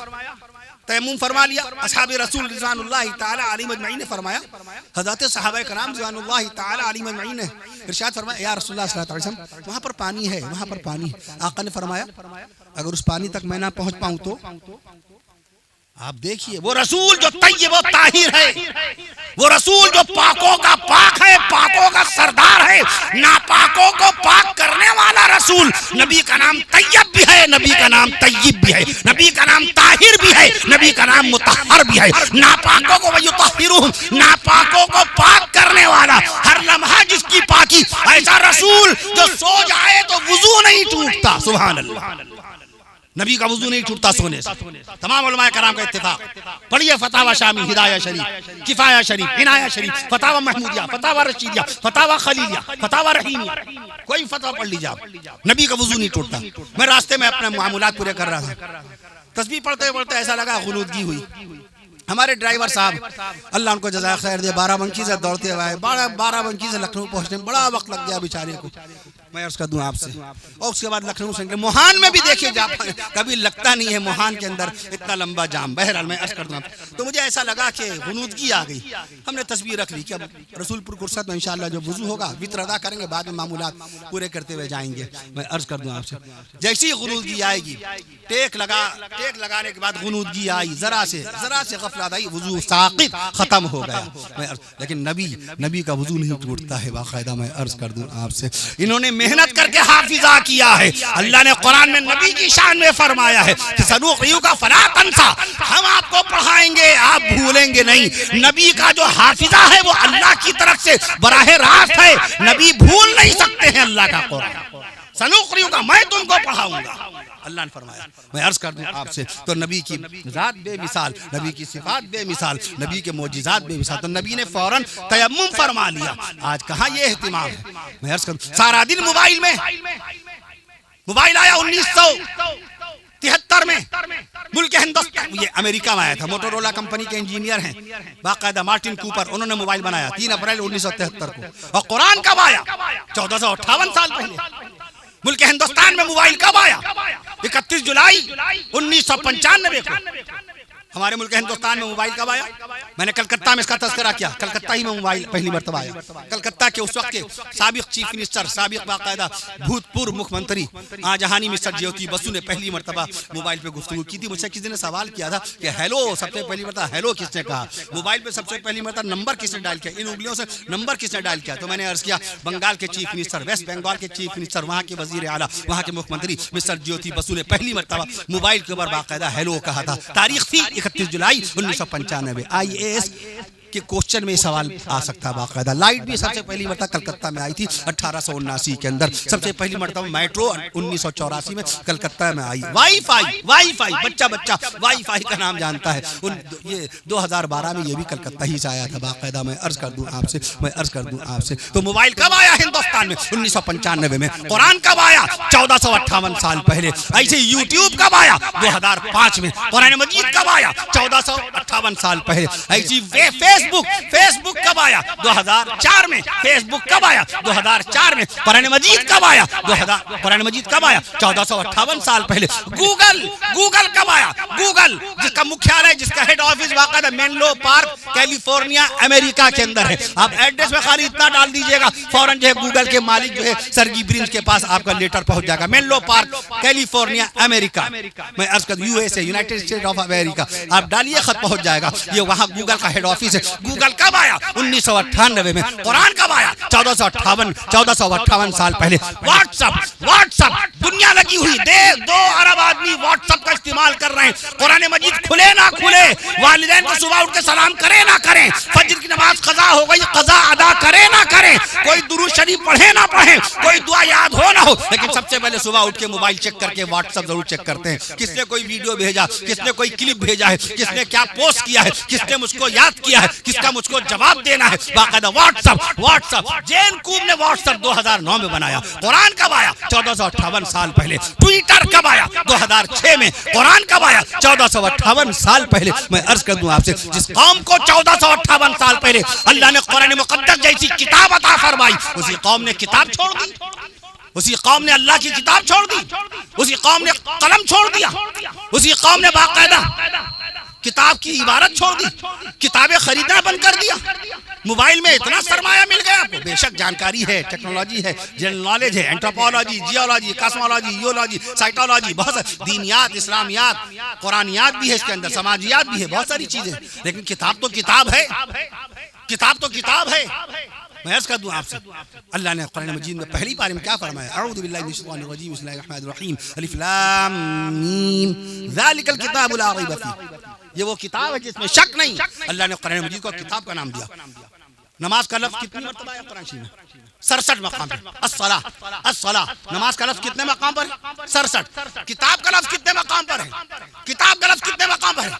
تیمم فرما لیا۔ اصحاب رسول رضوان اللہ تعالی علیہم اجمعین نے فرمایا، حضرات صحابہ کرام رضوان اللہ تعالی علیہم اجمعین نے ارشاد فرمایا، یا رسول اللہ صلی اللہ علیہ وسلم وہاں پر پانی ہے، وہاں پر پانی ہے۔ آقا نے فرمایا اگر اس پانی تک میں نہ پہنچ پاؤں تو آپ دیکھیے، وہ رسول جو طیب و طاہر ہے، وہ رسول جو پاکوں کا پاک ہے، پاکوں کا سردار ہے، ناپاکوں کو پاک کرنے والا رسول۔ نبی کا نام طیب بھی ہے، نبی کا نام طیب بھی ہے، نبی کا نام طاہر بھی ہے، نبی کا نام مطہر بھی ہے۔ ناپاکوں کو وَيُطَهِّرُهُمْ، ناپاکوں کو پاک کرنے والا، ہر لمحہ جس کی پاکی، ایسا رسول جو سو جائے تو وضو نہیں ٹوٹتا۔ سبحان اللہ، نبی کا وضو نہیں ٹوٹتا سونے سے۔ تمام علماء کرام کا اتفاق، پڑھیے فتاوی شامی، ہدایہ شریف، کفایہ شریف، عنایہ شریف، فتاوی محمودیہ، فتاوی رشیدیہ، فتاوی خلیلیہ، فتاوی رحیمیہ، کوئی فتویٰ پڑھ لیجیے آپ، نبی کا وضو نہیں ٹوٹتا۔ میں راستے میں اپنے معاملات پورے کر رہا تھا، تسبیح پڑھتے پڑھتے ایسا لگا غنودگی ہوئی۔ ہمارے ڈرائیور صاحب اللہ ان کو جزائے خیر دے، بارہ بنکی سے دوڑتے ہوئے، بارہ بنکی سے لکھنؤ پہنچنے میں بڑا وقت لگ گیا بیچارے کو، میں عرض کر دوں آپ سے۔ اور اس کے بعد لکھنؤ سے نکلے، موہان میں بھی دیکھیے جا، کبھی لگتا نہیں ہے موہان کے اندر اتنا لمبا جام۔ بہرحال میں عرض کر دوں تو مجھے ایسا لگا کہ غنودگی آ گئی۔ ہم نے تصویر رکھ لی کہ اب رسول پور فرصت میں انشاءاللہ جو وضو ہوگا وطر ادا کریں گے، بعد میں معمولات پورے کرتے ہوئے جائیں گے۔ میں عرض کر دوں آپ سے، جیسی غنودگی آئے گی، ٹیک لگانے کے بعد غنودگی آئی، ذرا سے غفلت آئی، وضو ساقط ختم ہو گیا۔ لیکن نبی کا وضو نہیں ٹوٹتا ہے، باقاعدہ میں عرض کر دوں آپ سے، انہوں نے محنت کر کے حافظہ کیا ہے۔ اللہ نے قرآن میں نبی کی شان میں فرمایا ہے کہ سنقرئک فلا تنسیٰ، ہم آپ کو پڑھائیں گے آپ بھولیں گے نہیں۔ نبی کا جو حافظہ ہے وہ اللہ کی طرف سے براہ راست ہے، نبی بھول نہیں سکتے ہیں اللہ کا قرآن۔ سنقرئک، میں تم کو پڑھاؤں گا، اللہ نے فرمایا۔ میں عرض کر دوں آپ سے، تو نبی کی ذات بے مثال، نبی کی صفات بے مثال، نبی کے معجزات بے مثال، تو نبی نے فوراً تیمم فرما لیا۔ آج کہاں یہ اہتمام ہے؟ میں عرض کر دوں، سارا دن موبائل آیا 1973 میں، ملک ہندوستان، یہ امریکہ میں آیا تھا، موٹورولا کمپنی کے انجینئر ہیں باقاعدہ مارٹن کوپر، انہوں نے موبائل بنایا 3 اپریل 1973 کو۔ اور قرآن کب آیا؟ 1458 سال پہلے۔ ملک ہندوستان میں موبائل کب آیا؟ 31 جولائی 1995 کو۔ ہمارے ملک ہندوستان میں موبائل کب آیا؟ میں نے کلکتہ میں اس کا تذکرہ کیا، کلکتہ ہی میں موبائل پہلی مرتبہ آیا۔ کلکتہ کے اس وقت کے سابق چیف منسٹر، سابق باقاعدہ بھوتپورو مکھ منتری جہانی مسٹر جیوتی بسو نے پہلی مرتبہ موبائل پہ گفتگو کی تھی۔ مجھ سے کسی نے سوال کیا تھا کہ ہیلو سب سے پہلی مرتبہ ہیلو کس نے کہا؟ موبائل پہ سب سے پہلی مرتبہ نمبر کس نے ڈائل کیا؟ ان انگلیوں سے نمبر کس نے ڈائل کیا؟ تو میں نے عرض کیا بنگال کے چیف منسٹر، ویسٹ بنگال کے چیف منسٹر، وہاں کے وزیر اعلیٰ، وہاں کے مکھ منتری مسٹر جیوتی بسو نے پہلی مرتبہ موبائل کے اوپر باقاعدہ ہیلو کہا تھا۔ تاریخ تھی 31 جولائی 1995۔ IAS کے کوشچن میں سوال آ سکتا ہے باقاعدہ۔ لائٹ بھی سب سے پہلی مرتبہ کلکتہ میں آئی تھی 1879 کے اندر۔ سب سے پہلی مرتبہ میٹرو 1984 میں کلکتہ میں آئی۔ وائی فائی بچہ وائی فائی کا نام جانتا ہے۔ یہ 2012 میں یہ بھی کلکتہ ہی سے آیا تھا باقاعدہ۔ میں عرض کر دوں آپ سے تو موبائل کب آیا ہندوستان میں؟ 1995 میں۔ قرآن کب آیا؟ 1458 سال پہلے۔ ایسے یوٹیوب کب آیا؟ 2005 میں۔ قرآن مجید کب آیا؟ 1458 سال پہلے۔ ایسی فیس بک کب آیا؟ 2004 میں۔ فیس بک کب آیا؟ 2004 میں۔ قرآن مجید کب آیا؟ 1458 سال پہلے۔ گوگل کب آیا؟ گوگل جس کا مکھیالے، جس کا ہیڈ آفس باقاعدہ مینلو پارک کیلیفورنیا امریکہ کے اندر ہے۔ آپ ایڈریس میں خالی اتنا ڈال دیجئے گا، فوراً جو ہے گوگل کے مالک جو ہے سرگی برنس کے پاس آپ کا لیٹر پہنچ جائے گا۔ مینلو پارک کیلیفورنیا امریکہ، میں عرض کر USA United state of America, آپ ڈالیے خط پہنچ جائے گا۔ یہ وہاں گوگل کا ہیڈ آفس ہے۔ گوگل کب آیا؟ 1998 میں۔ قرآن کب آیا؟ 1458 سال پہلے۔ واٹس اپ دنیا لگی ہوئی، 2 ارب آدمی واٹس اپ کا استعمال کر رہے ہیں۔ قرآن مجید کھلے نہ کھلے، والدین کو صبح اٹھ کے سلام کرے نہ کریں، فجر کی نماز قضا ہو گئی قضا ادا کرے نہ کریں، کوئی درود شریف پڑھے نہ پڑھیں، کوئی دعا یاد ہو نہ ہو، لیکن سب سے پہلے صبح اٹھ کے موبائل چیک کر کے واٹس اپ ضرور چیک کرتے ہیں۔ کس نے کوئی ویڈیو بھیجا، کس نے کوئی کلپ بھیجا ہے، کس نے کیا پوسٹ کیا ہے، کس نے مجھ کو یاد کیا ہے، کس کا مجھ کو جواب دینا ہے، باقاعدہ واٹس اپ۔ جین کوب نے واٹس اپ 2009 میں بنایا۔ قرآن کب آیا؟ 1458 سال پہلے۔ ٹویٹر کب آیا؟ 2006 میں۔ قرآن کب آیا؟ 1458 سال پہلے۔ میں عرض کر دوں آپ سے، جس قوم کو 1458 سال پہلے اللہ نے قرآن مقدس جیسی کتاب عطا فرمائی، اسی قوم نے کتاب چھوڑ دی، اسی قوم نے اللہ کی کتاب چھوڑ دی، اسی قوم نے قلم چھوڑ دیا، اسی قوم نے باقاعدہ کتاب کی عبارت چھوڑ دی، کتابیں خریدنا بند کر دیا۔ موبائل میں اتنا سرمایہ مل گیا آپ کو، بے شک جانکاری ہے، ٹیکنالوجی ہے، جنرل نالج ہے، اینٹروپولوجی، جیولوجی، کاسمولوجی، یولوجی، سائیکالوجی، بہت ساری دینیات، اسلامیات، قرآنیات بھی ہے اس کے اندر، سماجیات بھی ہے، بہت ساری چیزیں، لیکن کتاب تو کتاب ہے، کتاب تو کتاب ہے۔ میں عرض کر دوں آپ سے، اللہ نے قرآن مجید میں پہلی بار میں کیا فرمایا؟ اعوذ باللہ من الشیطان الرجیم، بسم اللہ الرحمن الرحیم، الف لام میم، ذالک الکتاب لا ریب فیہ، یہ وہ کتاب ہے جس میں شک نہیں۔ اللہ نے قرآن مجید کو کتاب کا نام دیا۔ نماز کا لفظ کتنی مرتبہ ہے قرآن شریف میں؟ 67 مقام پر۔ الصلاۃ، نماز کا لفظ کتنے مقام پر ہے؟ 67۔ کتاب کا لفظ کتنے مقام پر ہے؟ کتاب کا لفظ کتنے مقام پر ہے؟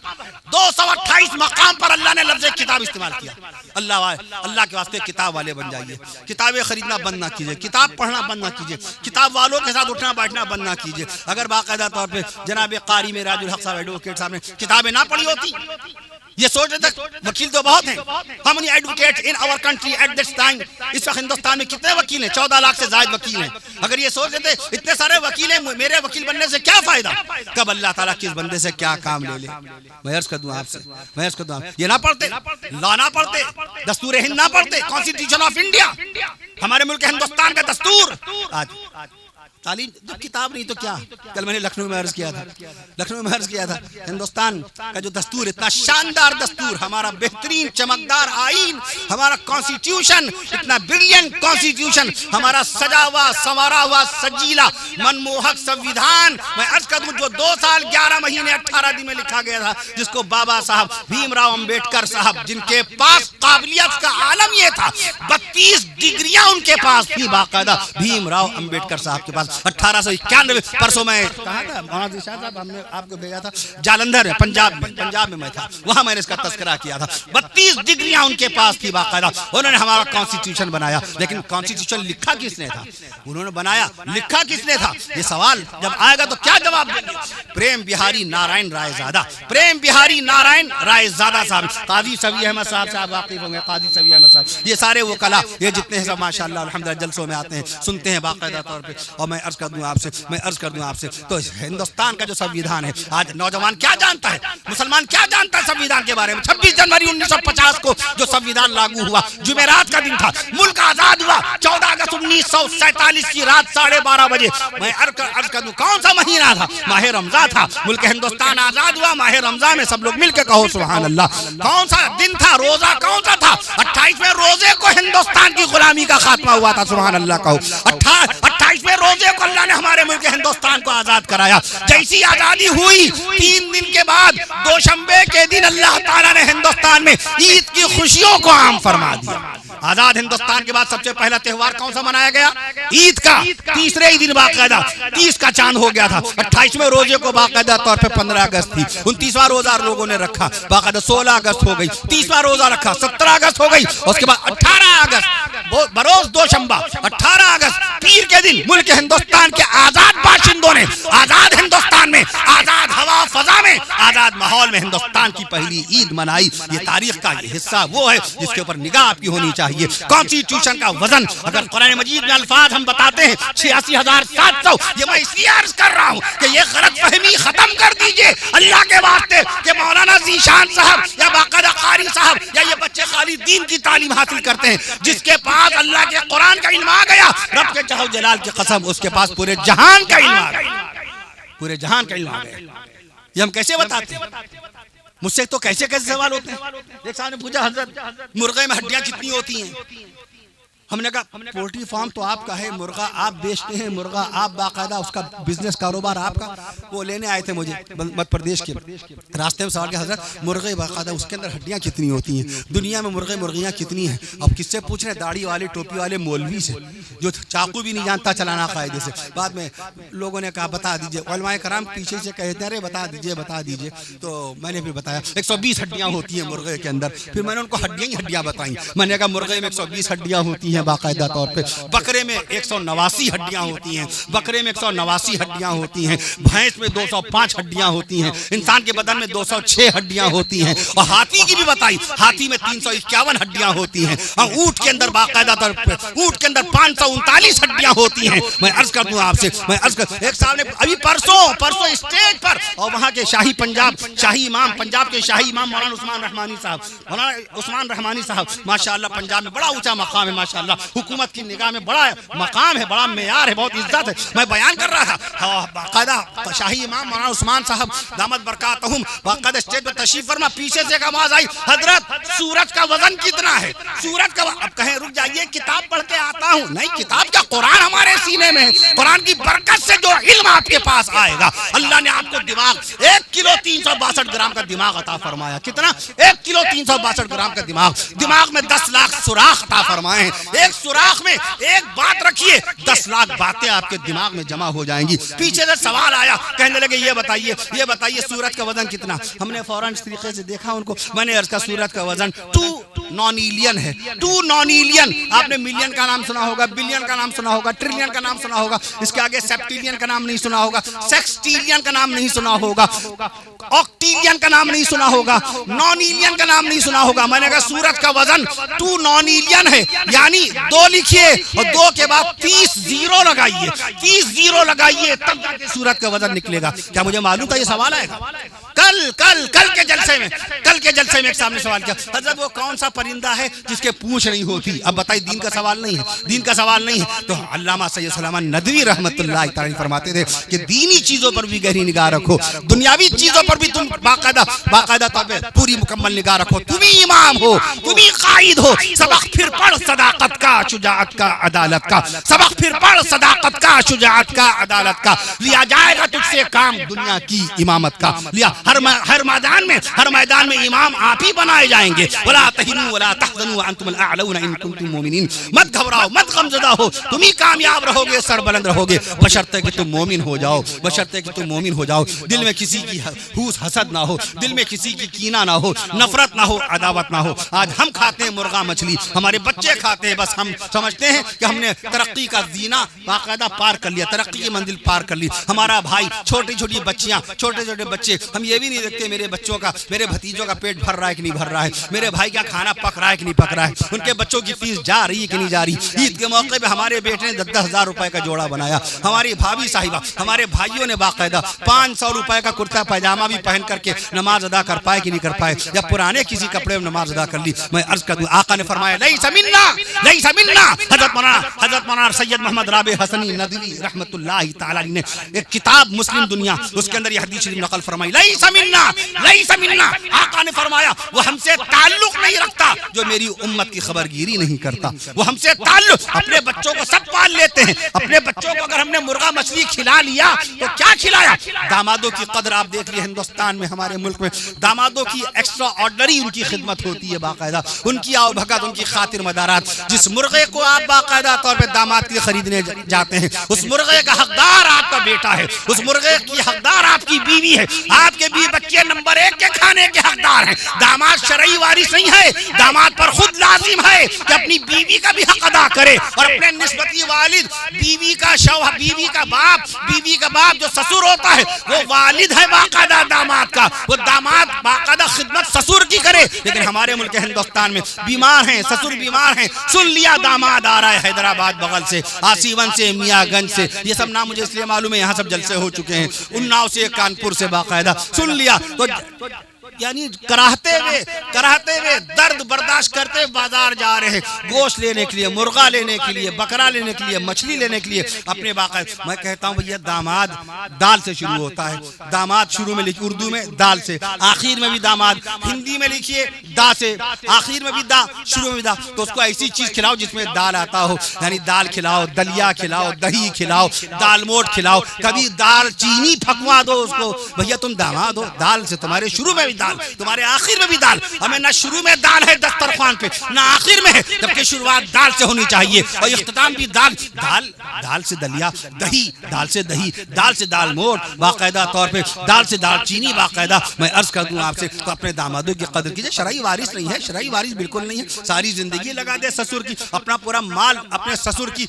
228 مقام پر اللہ نے لفظ کتاب استعمال کیا۔ اللہ کے واسطے کتاب والے بن جائیے، کتابیں خریدنا بند نہ کیجیے، کتاب پڑھنا بند نہ کیجیے، کتاب والوں کے ساتھ اٹھنا بیٹھنا بند نہ کیجیے۔ اگر باقاعدہ طور پہ جناب قاری معراج الحق صاحب ایڈوکیٹ صاحب نے کتابیں نہ پڑھی ہوتی، یہ سوچ رہے تھے وکیل تو بہت ہیں، how many advocate in our country at this time, اس وقت ہندوستان میں کتنے وکیل ہیں؟ 14 لاکھ سے زائد وکیل ہیں۔ اگر یہ سوچ رہے تھے اتنے سارے وکیل ہیں، میرے وکیل بننے سے کیا فائدہ، کب اللہ تعالیٰ کس بندے سے کیا کام لے لے۔ میں عرض کر دوں آپ سے، یہ نہ پڑھتے، لا نہ پڑھتے، دستور ہند نہ پڑھتے، کانسٹیٹیوشن آف انڈیا، ہمارے ملک ہندوستان کا دستور، آج تعلیم جب کتاب نہیں تو کیا۔ کل میں نے لکھنؤ میں عرض کیا تھا ہندوستان کا جو دستور، اتنا شاندار دستور، ہمارا بہترین چمکدار آئین، ہمارا کانسٹیٹیوشن، اتنا بریلینٹ کانسٹیٹیوشن، ہمارا سجا ہوا سنوارا ہوا سجیلا منموہک سنویدھان، میں عرض کر دوں جو 2 سال 11 مہینے 18 دن میں لکھا گیا تھا، جس کو بابا صاحب بھیم راؤ امبیڈکر صاحب، جن کے پاس قابلیت کا عالم یہ تھا، 32 ڈگریاں ان کے پاس تھی باقاعدہ، بھیم راؤ امبیڈکر صاحب کے پاس 1891۔ پرسوں میں کہا تھا مولانا شاہ صاحب، ہم نے آپ کو بھیجا تھا جالندھر ہے، پنجاب میں میں تھا، وہاں میں نے اس کا تذکرہ کیا تھا۔ 32 ڈگریاں ان کے پاس تھی باقاعدہ، انہوں نے ہمارا کانسٹیٹیوشن بنایا، لیکن کانسٹیٹیوشن لکھا کس نے تھا؟ انہوں نے بنایا، لکھا کس نے تھا؟ یہ سوال جب آئے گا تو کیا جواب دیں گے؟ پریم بہاری نارائن رائے زادہ، پریم بہاری نارائن رائے زادہ صاحب، قاضی سوی احمد صاحب واقف ہوں گے، قاضی سوی احمد صاحب یہ سارے وکلا یہ جتنے ہیں سب ماشاءاللہ الحمدللہ جلسوں میں آتے ہیں سنتے ہیں باقاعدہ طور پہ. اور میں عرض کر دوں آپ سے تو ہندوستان کا جو سنویدھان ہے آج نوجوان کیا جانتا ہے, مسلمان کیا جانتا ہے سنویدھان کے بارے میں. 26 جنوری 1950 کو جو سنویدھان لاگو ہوا جمعرات کا دن تھا, ملک آزاد ہوا 14 اگست 1947 کی رات 12:30 بجے. میں عرض کر دوں کون سا مہینہ تھا, ماہ رمضان تھا. ملک ہندوستان آزاد ہوا ماہ رمضان میں, سب لوگ مل کے کہو سبحان اللہ. کون سا دن تھا, روزہ کون سا تھا, 28ویں روزے کو ہندوستان کی غلامی کا خاتمہ ہوا تھا سبحان اللہ کہو. 28ویں روزے کو اللہ نے ہمارے ملک ہندوستان کو آزاد کرایا. جیسی آزادی ہوئی 3 دن کے بعد دوشنبے کے دن اللہ تعالیٰ نے ہندوستان میں عید کی خوشیوں کو عام فرما دیا. آزاد ہندوستان کے بعد سب سے پہلا تہوار کون سا منایا گیا, عید کا. تیسرے ہی دن باقاعدہ 30 کا چاند ہو گیا تھا. 28ویں روزے کو باقاعدہ طور پہ 15 اگست تھی. 29واں روزہ لوگوں نے رکھا, باقاعدہ 16 اگست ہو گئی. 30واں روزہ رکھا 17 اگست ہو گئی. اس کے بعد 18 اگست بروز دوشنبہ 18 اگست پیر کے دن ملک ہندوستان کے آزاد باشندوں نے آزاد ہندوستان میں آزاد ہوا فضا میں آزاد ماحول میں ہندوستان کی پہلی عید منائی. یہ تاریخ کا یہ حصہ وہ ہے جس کے اوپر نگاہ آپ کی ہونی چاہیے. کانسٹیٹیوشن کا وزن اگر قرآن مجید میں الفاظ ہم بتاتے ہیں 86,700, یہ میں اس لیے عرض کر رہا ہوں کہ یہ غلط فہمی ختم کر دیجئے اللہ کے واسطے کہ مولانا ذیشان صاحب یا باقاعدہ قاری صاحب یا یہ بچے خالی دین کی تعلیم حاصل کرتے ہیں. جس کے پاس اللہ کے قرآن کا علم آ گیا, رب کے جلال جلال کی قسم اس کے پاس پورے جہان کا علم آ گیا, پورے جہان کا علم آ گیا. یہ ہم کیسے بتاتے ہیں, مجھ سے تو کیسے سوال ہوتے ہیں. ایک صاحب نے پوچھا حضرت مرغے میں ہڈیاں کتنی ہوتی ہیں. ہم نے کہا پولٹری فارم تو آپ کا ہے, مرغا آپ بیچتے ہیں, مرغا آپ باقاعدہ اس کا بزنس کاروبار آپ کا. وہ لینے آئے تھے مجھے مدھیہ پردیش کے راستے میں سوال کیا حضرت مرغے باقاعدہ اس کے اندر ہڈیاں کتنی ہوتی ہیں, دنیا میں مرغے مرغیاں کتنی ہیں. اب کس سے پوچھ رہے ہیں, داڑھی والے ٹوپی والے مولوی سے جو چاقو بھی نہیں جانتا چلانا قاعدے سے. بعد میں لوگوں نے کہا بتا دیجئے, علماء کرام پیچھے سے کہتے ہیں ارے بتا دیجئے. تو میں نے بھی بتایا 120 ہڈیاں ہوتی ہیں مرغے کے اندر. پھر میں نے ان کو ہڈیاں بتائیں. میں نے کہا مرغے میں 120 ہڈیاں ہوتی ہیں باقاعدہ طور پہ, بکرے میں 189 ہڈیاں ہوتی ہیں, بکرے میں 189 ہڈیاں ہوتی ہیں, بھینس میں 205 ہڈیاں ہوتی ہیں, انسان کے بدن میں 206 ہڈیاں ہوتی ہیں, اور ہاتھی کی بھی بتائی, ہاتھی میں 351 ہڈیاں ہوتی ہیں, اور اونٹ کے اندر باقاعدہ طور پہ اونٹ کے اندر 539 ہڈیاں ہوتی ہیں. میں عرض کر دوں آپ سے, ایک صاحب نے ابھی پرسوں اسٹیج پر, اور وہاں کے شاہی امام پنجاب کے شاہی امام مولانا عثمان رحمانی صاحب ماشاءاللہ پنجاب میں بڑا اونچا مقام ہے ماشاءاللہ, حکومت کی نگاہ میں بڑا مقام ہے, بڑا معیار ہے, بہت عزت ہے. میں بیان کر رہا تھا باقاعدہ شاہی امام مولانا عثمان صاحب دامت برکاتہم باقاعدہ اسٹیج پر تشریف فرما, پیچھے سے ایک آواز آئی حضرت سورج کا وزن کتنا ہے, سورج کا. اب کہیں رک جائیے کتاب پڑھ کے آتا ہوں, نہیں کتاب کیا قرآن ہمارے سینے میں ہے. قرآن کی برکت سے جو علم آپ کے پاس آئے گا, اللہ نے آپ کو دماغ 1 کلو 362 گرام کا دماغ عطا فرمایا. کتنا, 1 کلو 362 گرام کا دماغ میں 10 لاکھ سوراخ عطا فرمائے ہیں. ایک سوراخ میں ایک بات رکھیے 10 لاکھ باتیں آپ کے دماغ میں جمع ہو جائیں گی. پیچھے سے سوال آیا, کہنے لگے یہ بتائیے سورج کا وزن کتنا. ہم نے فوراً اس طریقے سے دیکھا ان کو, میں نے عرض کہا سورج کا وزن 2 نونیلین ہے. 2 نونیلین, آپ نے ملین کا نام سنا ہوگا, بلین کا نام سنا ہوگا, ٹریلین کا نام سنا ہوگا, اس کے آگے سیپٹیلین کا نام نہیں سنا ہوگا, سیکسٹیلین کا نام نہیں سنا ہوگا, آکٹیلین کا نام نہیں سنا ہوگا, نونیلین کا نام نہیں سنا ہوگا. میں نے کہا سورج کا وزن 2 نونیلین ہے, یعنی 2 لکھیے اور 2 کے بعد 30 زیرو لگائیے تب جا کے سورج کا وزن نکلے گا. کیا مجھے معلوم تھا یہ سوال آئے گا؟ کل کے جلسے میں ایک صاحب نے سوال کیا حضرت وہ کون سا پرندہ ہے جس کے پونچھ نہیں ہوتی. اب بتائیے دین کا سوال نہیں ہے. تو علامہ سید سلیمان ندوی رحمت اللہ تعالی فرماتے تھے کہ دینی چیزوں پر بھی گہری نگاہ رکھو, دنیاوی چیزوں پر بھی تم باقاعدہ طور پہ پوری مکمل نگاہ رکھو. تم ہی امام ہو, تم ہی قائد ہو. سبق پھر پڑھ صداقت کا, شجاعت کا, عدالت کا. سبق پھر پڑھ صداقت کا, شجاعت کا, عدالت کا. لیا جائے گا تجھ سے کام دنیا کی امامت کا. لیا ہر میدان میں امام آپ ہی بنائے جائیں گے. ولا تہنوا ولا تحزنوا وانتم الاعلون ان کنتم مؤمنین. مت گھبراؤ, مت غمزدہ ہو, تم ہی کامیاب رہو گے, سربلند رہو گے, بشرطے کہ تم مومن ہو جاؤ. دل میں کسی کی ہوس حسد نہ ہو, دل میں کسی کی کینہ نہ ہو, نفرت نہ ہو, عداوت نہ ہو. آج ہم کھاتے ہیں مرغا مچھلی, ہمارے بچے کھاتے ہیں, بس ہم سمجھتے ہیں کہ ہم نے ترقی کا زینہ باقاعدہ پار کر لیا, ترقی کی منزل پار کر لی. ہمارا بھائی چھوٹی چھوٹی بچیاں, چھوٹے چھوٹے بچے, ہم یہ یہ بھی نہیں دیکھتے میرے بچوں کا، میرے بھتیجوں کا پیٹ بھر رہا ہے کہ نہیں بھر رہا ہے، میرے بھائی کا کھانا پک رہا ہے کہ نہیں پک رہا ہے، ان کے بچوں کی فیس جا رہی ہے کہ نہیں جا رہی۔ عید کے موقع پہ ہمارے بیٹے نے 10,000 روپے کا جوڑا بنایا، ہماری بھابھی صاحبہ، ہمارے بھائیوں نے باقاعدہ 500 روپے کا کرتا پاجامہ بھی پہن کر کے نماز ادا کر پائے کہ نہیں کر پائے، یا پرانے کسی کپڑے میں نماز ادا کر لی۔ میں عرض کر دوں آقا نے فرمایا لیس منا، لیس منا۔ حضرت مولانا سید محمد رابع حسنی ندوی رحمت اللہ تعالی علیہ نے ایک کتاب مسلم دنیا، اس کے اندر یہ حدیث شریف نقل فرمائی، لیس منا، لیس منا۔ آقا نے فرمایا وہ ہم سے تعلق نہیں رکھتا جو میری امت کی خبرگیری نہیں کرتا، وہ ہم سے تعلق، اپنے بچوں کو سب پال لیتے ہیں، اپنے بچوں کو اگر ہم نے مرغا مچھلی کھلا لیا تو کیا کھلایا؟ دامادوں کی قدر آپ دیکھ لیے ہندوستان میں، ہمارے ملک میں دامادوں کی ایکسٹرا آرڈنری ان کی خدمت ہوتی ہے باقاعدہ، ان کی آؤ بھگت، ان کی خاطر مدارات۔ جس مرغے کو آپ باقاعدہ طور پہ داماد کے خریدنے جاتے ہیں، اس مرغے کا حقدار آپ کا بیٹا ہے، اس مرغے کی حقدار آپ کی بیوی ہے، آپ کے بیوی بچے نمبر 1 کے کھانے کے حقدار ہیں۔ داماد شرعی وارث نہیں ہے، داماد پر خود لازم ہے کہ اپنی بیوی کا بھی حق ادا کرے، اور اپنے نسبتی والد، بیوی کا شوہر، بیوی کا باپ جو سسر ہوتا ہے وہ والد ہے باقاعدہ داماد کا، وہ داماد باقاعدہ خدمت سسر کی کرے۔ لیکن ہمارے ملک ہندوستان میں بیمار ہیں، سسر بیمار ہیں، سن لیا داماد آ رہا ہے حیدرآباد بغل سے، آسیون سے، میاں گنج سے، یہ سب نام مجھے اس لیے معلوم ہے، یہاں سب جلسے ہو چکے ہیں، اناؤ سے، کانپور سے باقاعدہ سن لیا تو یعنی کراہتے ہوئے درد برداشت کرتے بازار جا رہے ہیں گوشت لینے کے لیے، مرغا لینے کے لیے، بکرا لینے کے لیے، مچھلی لینے کے لیے اپنے باقاعدہ۔ میں کہتا ہوں بھیا داماد دال سے شروع ہوتا ہے، داماد شروع میں لکھی اردو میں دال سے، آخر میں بھی داماد، ہندی میں لکھیے دا سے، آخر میں بھی دا، شروع میں بھی دا، تو اس کو ایسی چیز کھلاؤ جس میں دال آتا ہو، یعنی دال کھلاؤ، دلیا کھلاؤ، دہی کھلاؤ، دال موٹ کھلاؤ، کبھی دال چینی پھکوا دو اس کو۔ بھیا تم داماد ہو، دال سے تمہارے شروع میں بھی دال، تمہارے آخر میں بھی دال، ہمیں نہ شروع میں دال ہے دسترخوان پہ نہ آخر میں ہے، جبکہ شروعات دال سے ہونی چاہیے اور اختتام بھی دال سے دلیا، دہی، دال سے دہی، دال سے دال موٹ، باقاعدہ طور پہ دال سے دال چینی باقاعدہ۔ میں عرض کر دوں آپ سے تو اپنے دامادوں کی قدر کیجئے، شرعی وارث نہیں ہے، شرعی وارث بالکل نہیں ہے، ساری زندگی لگا دے سسر کی، اپنا پورا مال اپنے سسر کی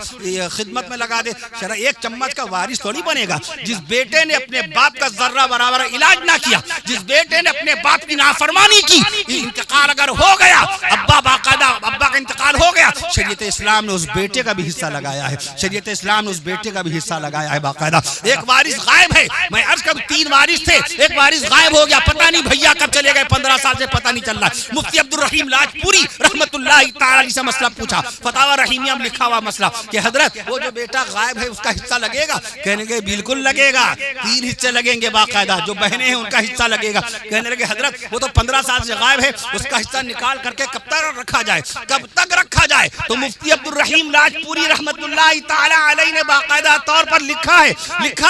خدمت میں لگا دے، شرعی ایک چمچ کا وارث تھوڑی بنے گا۔ جس بیٹے نے اپنے باپ کا ذرہ برابر علاج نہ کیا، جس بیٹے نے اپنے باپ کی نافرمانی کی، انتقال اگر ہو گیا، ابا کا انتقال ہو گیا، شریعت اسلام نے اس بیٹے کا بھی حصہ لگایا ہے، شریعت اسلام نے اس بیٹے کا بھی حصہ لگایا ہے باقاعدہ۔ ایک وارث غائب ہے، میں عرض کروں 3 وارث تھے، ایک وارث غائب ہو گیا، پتہ نہیں بھیا کب چلے گئے، 15 سال سے پتہ نہیں چل رہا۔ مفتی عبدالرحیم لاجپوری رحمت اللہ تعالی علیہ سے مسئلہ پوچھا، فتاوی رحیمیہ میں لکھا ہوا مسئلہ کہ حضرت وہ جو بیٹا غائب ہے اس کا حصہ لگے گا؟ کہنے لگے بالکل لگے گا، 3 حصے لگیں گے باقاعدہ، جو بہنیں ہیں ان کا حصہ لگے گا۔ کہنے لگے حضرت وہ تو 15 سال سے غائب ہے، اس کا حصہ نکال کر کے کب تک رکھا جائے، کب تک رکھا جائے؟ تو مفتی عبدالرحیم لاجپوری رحمت اللہ تعالی علیہ نے باقاعدہ طور پر لکھا ہے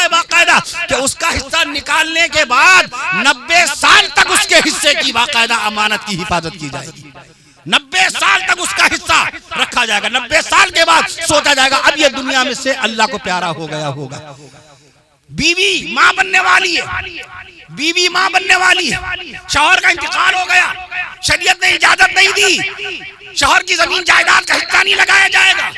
باقاعدہ کہ اس کا حصہ نکالنے کے بعد 90 سال تک اس کے حصے کی باقاعدہ امانت کی حفاظت کی جائے گی، 90 سال تک اس کا حصہ رکھا جائے گا، 90 سال کے بعد سوچا جائے گا اب یہ دنیا میں سے اللہ کو پیارا ہو گیا ہوگا۔ بیوی ماں بننے والی ہے، شوہر کا انتقال ہو گیا، شریعت نے اجازت نہیں دی، شوہر کی زمین جائیداد کا حصہ نہیں لگایا جائے گا،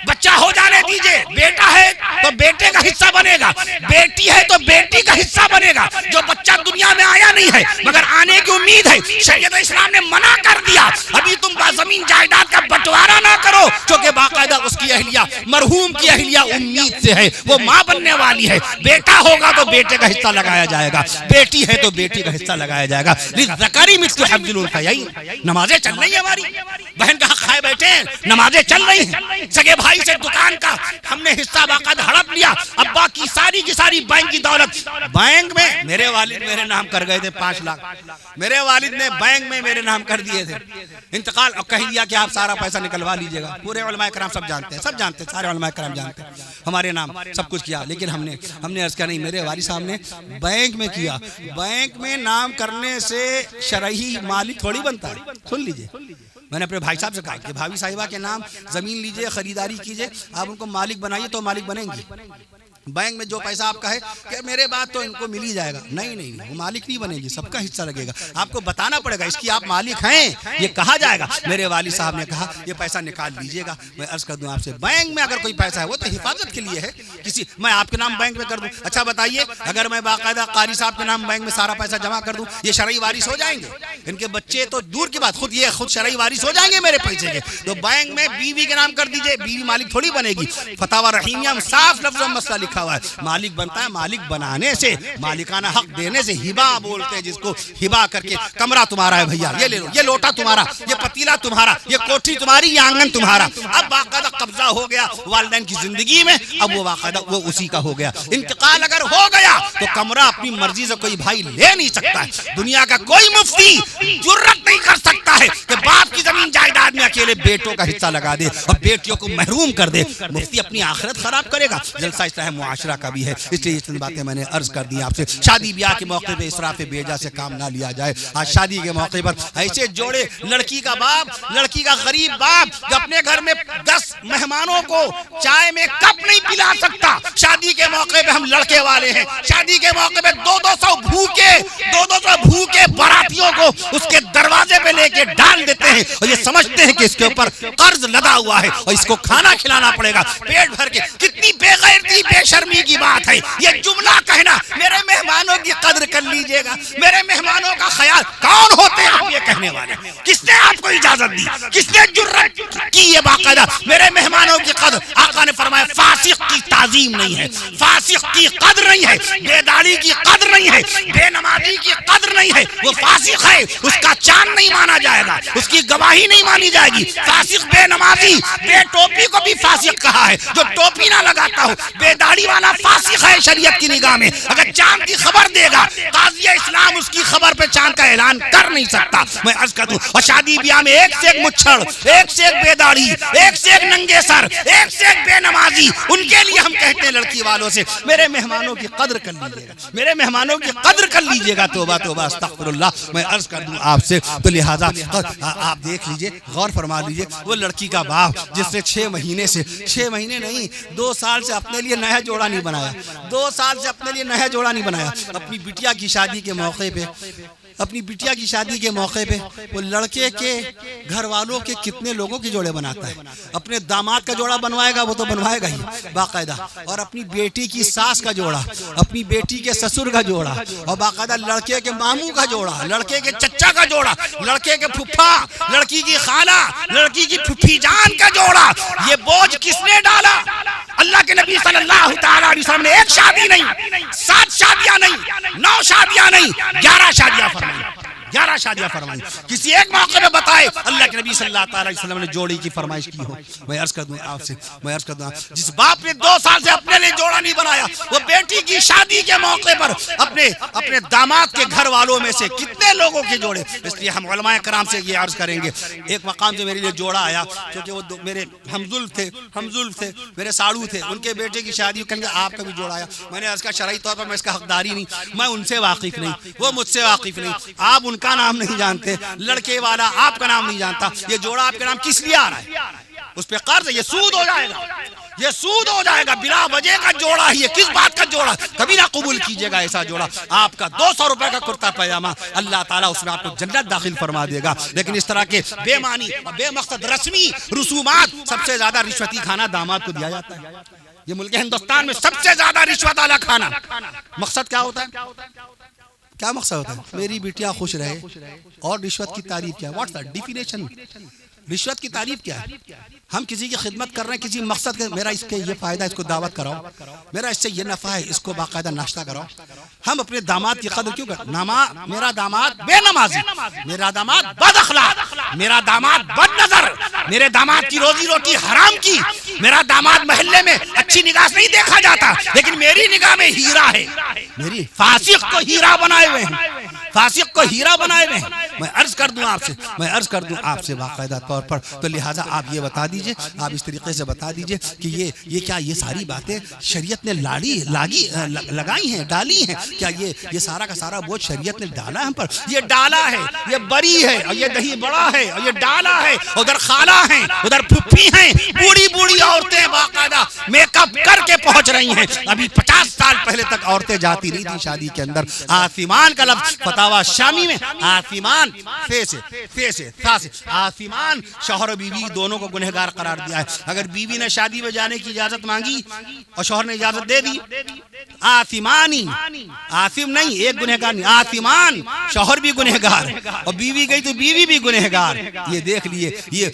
بچہ ہو جانے دیجئے، بیٹا ہے تو بیٹے کا حصہ بنے گا، بیٹی ہے تو بیٹی کا حصہ بنے گا، جو بچہ دنیا میں آیا نہیں ہے مگر آنے کی امید ہے، شریعت اسلام نے منع کر دیا ابھی تم زمین جائیداد کا بٹوارا نہ کرو، چونکہ باقاعدہ اس کی اہلیہ، مرحوم کی اہلیہ امید سے ہے، وہ ماں بننے والی ہے، بیٹا ہوگا تو بیٹے کا حصہ لگایا جائے گا، بیٹی ہے تو بیٹی کا حصہ لگایا جائے گا۔ للذکر مثل حظ الانثیین۔ نمازیں چل رہی ہیں، ہماری بہن کا حق کھائے بیٹھے ہیں، نمازیں چل رہی ہیں، سگے بھائی سے دکان کا ہم نے حصہ باقاعدہ ہڑپ لیا، ابا کی ساری بینک کی دولت، بینک میں میرے والد میرے نام کر گئے تھے 5 لاکھ، میرے والد نے بینک میں میرے نام کر دیے تھے، انتقال اور کہہ دیا کہ آپ سارا پیسہ نکلوا لیجئے گا، پورے علماء کرام سب جانتے ہیں، سارے علماء کرام جانتے ہیں ہمارے نام سب کچھ کیا، لیکن ہم نے عرض کیا نہیں، میرے والد صاحب نے بینک میں کیا، بینک میں نام کرنے سے شرعی مالک تھوڑی بنتا ہے، سن لیجئے، میں نے اپنے بھائی صاحب سے کہا کہ بھابھی صاحبہ کے نام زمین لیجئے، خریداری کیجئے، آپ ان کو مالک بنائیے تو مالک بنیں گی، بینک میں جو پیسہ آپ کا ہے کہ میرے بعد تو ان کو مل ہی جائے گا، نہیں، وہ مالک نہیں بنے گی، سب کا حصہ لگے گا، آپ کو بتانا پڑے گا اس کی آپ مالک ہیں، یہ کہا جائے گا۔ میرے والد صاحب نے کہا یہ پیسہ نکال لیجئے گا۔ میں عرض کر دوں آپ سے، بینک میں اگر کوئی پیسہ ہے وہ تو حفاظت کے لیے ہے، میں آپ کے نام بینک میں کر دوں، اچھا بتائیے اگر میں باقاعدہ قاری صاحب کے نام بینک میں سارا پیسہ جمع کر دوں، یہ شرعی وارث ہو جائیں گے؟ ان کے بچے تو دور کی بات، خود شرعی وارث ہو جائیں گے میرے پیسے کے۔ تو بینک میں بیوی کے نام کر دیجئے، بیوی مالک تھوڑی بنے گی۔ فتاوی رحیمیہ میں صاف لفظوں میں مسئلہ لکھا ہوا ہے، مالک بنتا ہے مالک بنانے سے، مالکانہ حق دینے سے۔ ہبا بولتے ہیں جس کو، ہبا کر کے کمرہ تمہارا ہے بھیا، یہ لے لو، یہ لوٹا تمہارا، یہ پتیلا تمہارا، یہ کوٹھی تمہاری، یہ آنگن تمہارا۔ اب باقاعدہ قبضہ ہو گیا والدین کی زندگی میں، اب وہ باقاعدہ وہ اسی کا ہو گیا۔ انتقال اگر ہو گیا تو کمرہ اپنی مرضی سے کوئی بھائی لے نہیں سکتا ہے۔ دنیا کا کوئی مفتی جرت نہیں کر سکتا ہے کہ باپ کی زمین جائیداد میں اکیلے بیٹوں کا حصہ لگا دے اور بیٹیوں کو محروم کر دے۔ مفتی اپنی آخرت خراب کرے گا۔ جلسہ اصلاح معاشرہ کا بھی ہے، اس لیے یہ چند باتیں میں نے عرض کر دی آپ سے۔ شادی بیاہ کے موقع پہ اسراف بیجا سے کام نہ لیا جائے۔ آج شادی کے موقع پر ایسے جوڑے، لڑکی کا باپ، لڑکی کا غریب باپ جو اپنے گھر میں 10 مہمانوں کو چائے میں کپ نہیں پلا سکتا، شادی کے موقع پہ ہم لڑکے والے ہیں، شادی کے موقع پہ 200 بھوکے براتیوں کو اس کے دروازے پہ لے کے ڈال دیتے ہیں اور یہ سمجھتے ہیں کہ اس کے اوپر قرض لدا ہوا ہے اور اس کو کھانا کھلانا پڑے گا پیٹ بھر کے۔ کتنی بے غیرتی، بے شرمی کی بات ہے یہ جملہ کہنا، میرے مہمانوں کی قدر کر لیجئے گا، میرے مہمانوں کا خیال۔ کون ہوتے ہیں آپ یہ کہنے والے؟ کس نے آپ کو اجازت دی؟ کس نے جرت کی یہ باقاعدہ میرے مہمانوں کی قدر؟ آقا نے فرمایا فاسق کی تعظیم نہیں ہے، فاسق کی قدر نہیں ہے، بے داڑھی کی قدر نہیں ہے، بے نمازی کی قدر نہیں ہے، وہ فاسق ہے، اس کا چاند نہیں مانا جائے گا، اس کی گواہی نہیں مانی جائے گی۔ فاسق بے نمازی، بے ٹوپی کو بھی فاسق کہا ہے، جو ٹوپی نہ لگاتا ہو، بے داڑھی والا فاسق ہے شریعت کی نگاہ میں۔ اگر چاند کی خبر دے گا قاضی اسلام اس کی خبر پہ چاند کا اعلان کر نہیں سکتا۔ میں عرض کر دوں، اور شادی بیاہ میں ایک سے ایک مچھڑ، ایک سے ایک بے داڑھی، ایک سے ایک ننگے سر، ایک سے ایک بے نمازی، ان کے لیے ہم کہتے ہیں لڑکی والوں سے میرے مہمانوں کی قدر کر لیجئے گا، میرے مہمانوں کی قدر کر لیجئے گا۔ توبہ توبہ استغفر اللہ۔ میں عرض کر دوں آپ سے، تو لہذا آپ دیکھ لیجئے، غور فرما لیجئے، وہ لڑکی کا باپ جس نے 6 مہینے نہیں 2 سال سے اپنے لیے نیا جوڑا نہیں بنایا، 2 سال سے اپنے لیے نیا جوڑا نہیں بنایا، اپنی بٹیا کی شادی کے موقع پہ وہ لڑکے کے گھر والوں کے کتنے لوگوں کے جوڑے بناتا ہے۔ اپنے داماد کا جوڑا بنوائے گا، وہ تو بنوائے گا ہی باقاعدہ، اور اپنی بیٹی کی ساس کا جوڑا، اپنی بیٹی کے سسر کا جوڑا، اور باقاعدہ لڑکے کے ماموں کا جوڑا، لڑکے کے چچا کا جوڑا، لڑکے کے پھپھا، لڑکی کی خالہ، لڑکی کی پھپھی جان کا جوڑا۔ یہ بوجھ کس نے ڈالا؟ اللہ کے نبی صلی اللہ تعالی علیہ وسلم نے 1 شادی نہیں، 7 شادیاں نہیں، 9 شادیاں نہیں، 11 شادیاں فرمائیں، 11 شادیاں فرمائیں۔ کسی ایک موقع میں بتائے اللہ کے نبی صلی اللہ تعالی علیہ وسلم نے جوڑی کی فرمائش کی ہو؟ میں عرض کر دوں آپ سے، جس باپ نے 2 سال سے اپنے لیے جوڑا نہیں بنایا، وہ بیٹی کی شادی کے موقع پر اپنے داماد کے گھر والوں میں سے کتنے لوگوں کے جوڑے۔ اس لیے ہم علماء کرام سے یہ عرض کریں گے، ایک مقام سے میرے لیے جوڑا آیا کیونکہ وہ میرے ہمزلف تھے، میرے ساڑو تھے، ان کے بیٹے کی شادی کہیں گے آپ کا بھی جوڑا آیا۔ میں نے عرض کہا شرعی طور پر میں اس کا حقداری نہیں، میں ان سے واقف نہیں، وہ مجھ سے واقف نہیں، آپ ان کا نام نہیں جانتے، لڑکے والا آپ کا نام نہیں جانتا، یہ جوڑا آپ کے نام کس لیے آ رہا ہے؟ اس پہ قرض ہے، یہ سود ہو جائے گا، یہ سود ہو جائے گا، بلا وجہ کا جوڑا ہی ہے، کس بات کا جوڑا؟ کبھی نہ قبول کیجئے گا ایسا جوڑا۔ آپ کا 200 روپے کا کرتا پیجامہ، اللہ تعالیٰ اس میں آپ کو جنت داخل فرما دے گا۔ لیکن اس طرح کے بے معنی اور بے مقصد رسمی رسومات، سب سے زیادہ رشوتی کھانا داماد کو دیا جاتا ہے۔ یہ ملک ہندوستان میں سب سے زیادہ رشوت والا کھانا، مقصد کیا ہوتا ہے؟ کیا مقصد ہوتا ہے؟ میری بیٹیاں خوش رہے، اور رشوت کی تعریف کیا؟ What's the definition? رشوت کی تعریف کیا ہے؟ ہم کسی کی خدمت کر رہے ہیں کسی مقصد کے، میرا اس کے یہ فائدہ، اس کو دعوت کراؤ، میرا اس سے یہ نفع ہے، اس کو باقاعدہ ناشتہ کراؤ۔ ہم اپنے داماد کی قدر کیوں کرتے؟ میرا داماد بے نمازی، میرا داماد بد اخلاق، میرا داماد بد نظر، میرے داماد کی روزی روٹی حرام کی، میرا داماد محلے میں اچھی نگاہ سے نہیں دیکھا جاتا لیکن میری نگاہ میں ہیرا ہے۔ میری فاسق کو ہیرا بنائے ہوئے ہیں، فاسق کو ہیرا بنائے ہوئے ہیں۔ میں عرض کر دوں آپ سے باقاعدہ طور پر، تو لہٰذا آپ یہ بتا دیجئے، آپ اس طریقے سے بتا دیجئے کہ یہ کیا یہ ساری باتیں شریعت نے لگائی ہیں، ڈالی ہیں؟ کیا یہ سارا کا سارا بوجھ شریعت نے ڈالا ہے ہم پر؟ یہ ڈالا ہے، یہ بری ہے، اور یہ دہی بڑا ہے، اور یہ ڈالا ہے، ادھر خالہ ہیں، ادھر پھپھی ہیں، بوڑھی عورتیں باقاعدہ میک اپ کر کے پہنچ رہی ہیں۔ ابھی 50 سال پہلے تک عورتیں جاتی نہیں تھی شادی کے اندر۔ آثمان کا لفظ فتاوی شامی میں آثمان آثمان شوہر و بیوی دونوں کو گنہگار قرار دیا ہے۔ اگر بیوی نے شادی میں جانے کی اجازت مانگی اور شوہر نے اجازت دے دی، آثمانی، آثم نہیں، ایک گنہگار نہیں، آثمان، شوہر بھی گنہگار اور بیوی گئی تو بیوی بھی گنہگار۔ یہ دیکھ لیے، یہ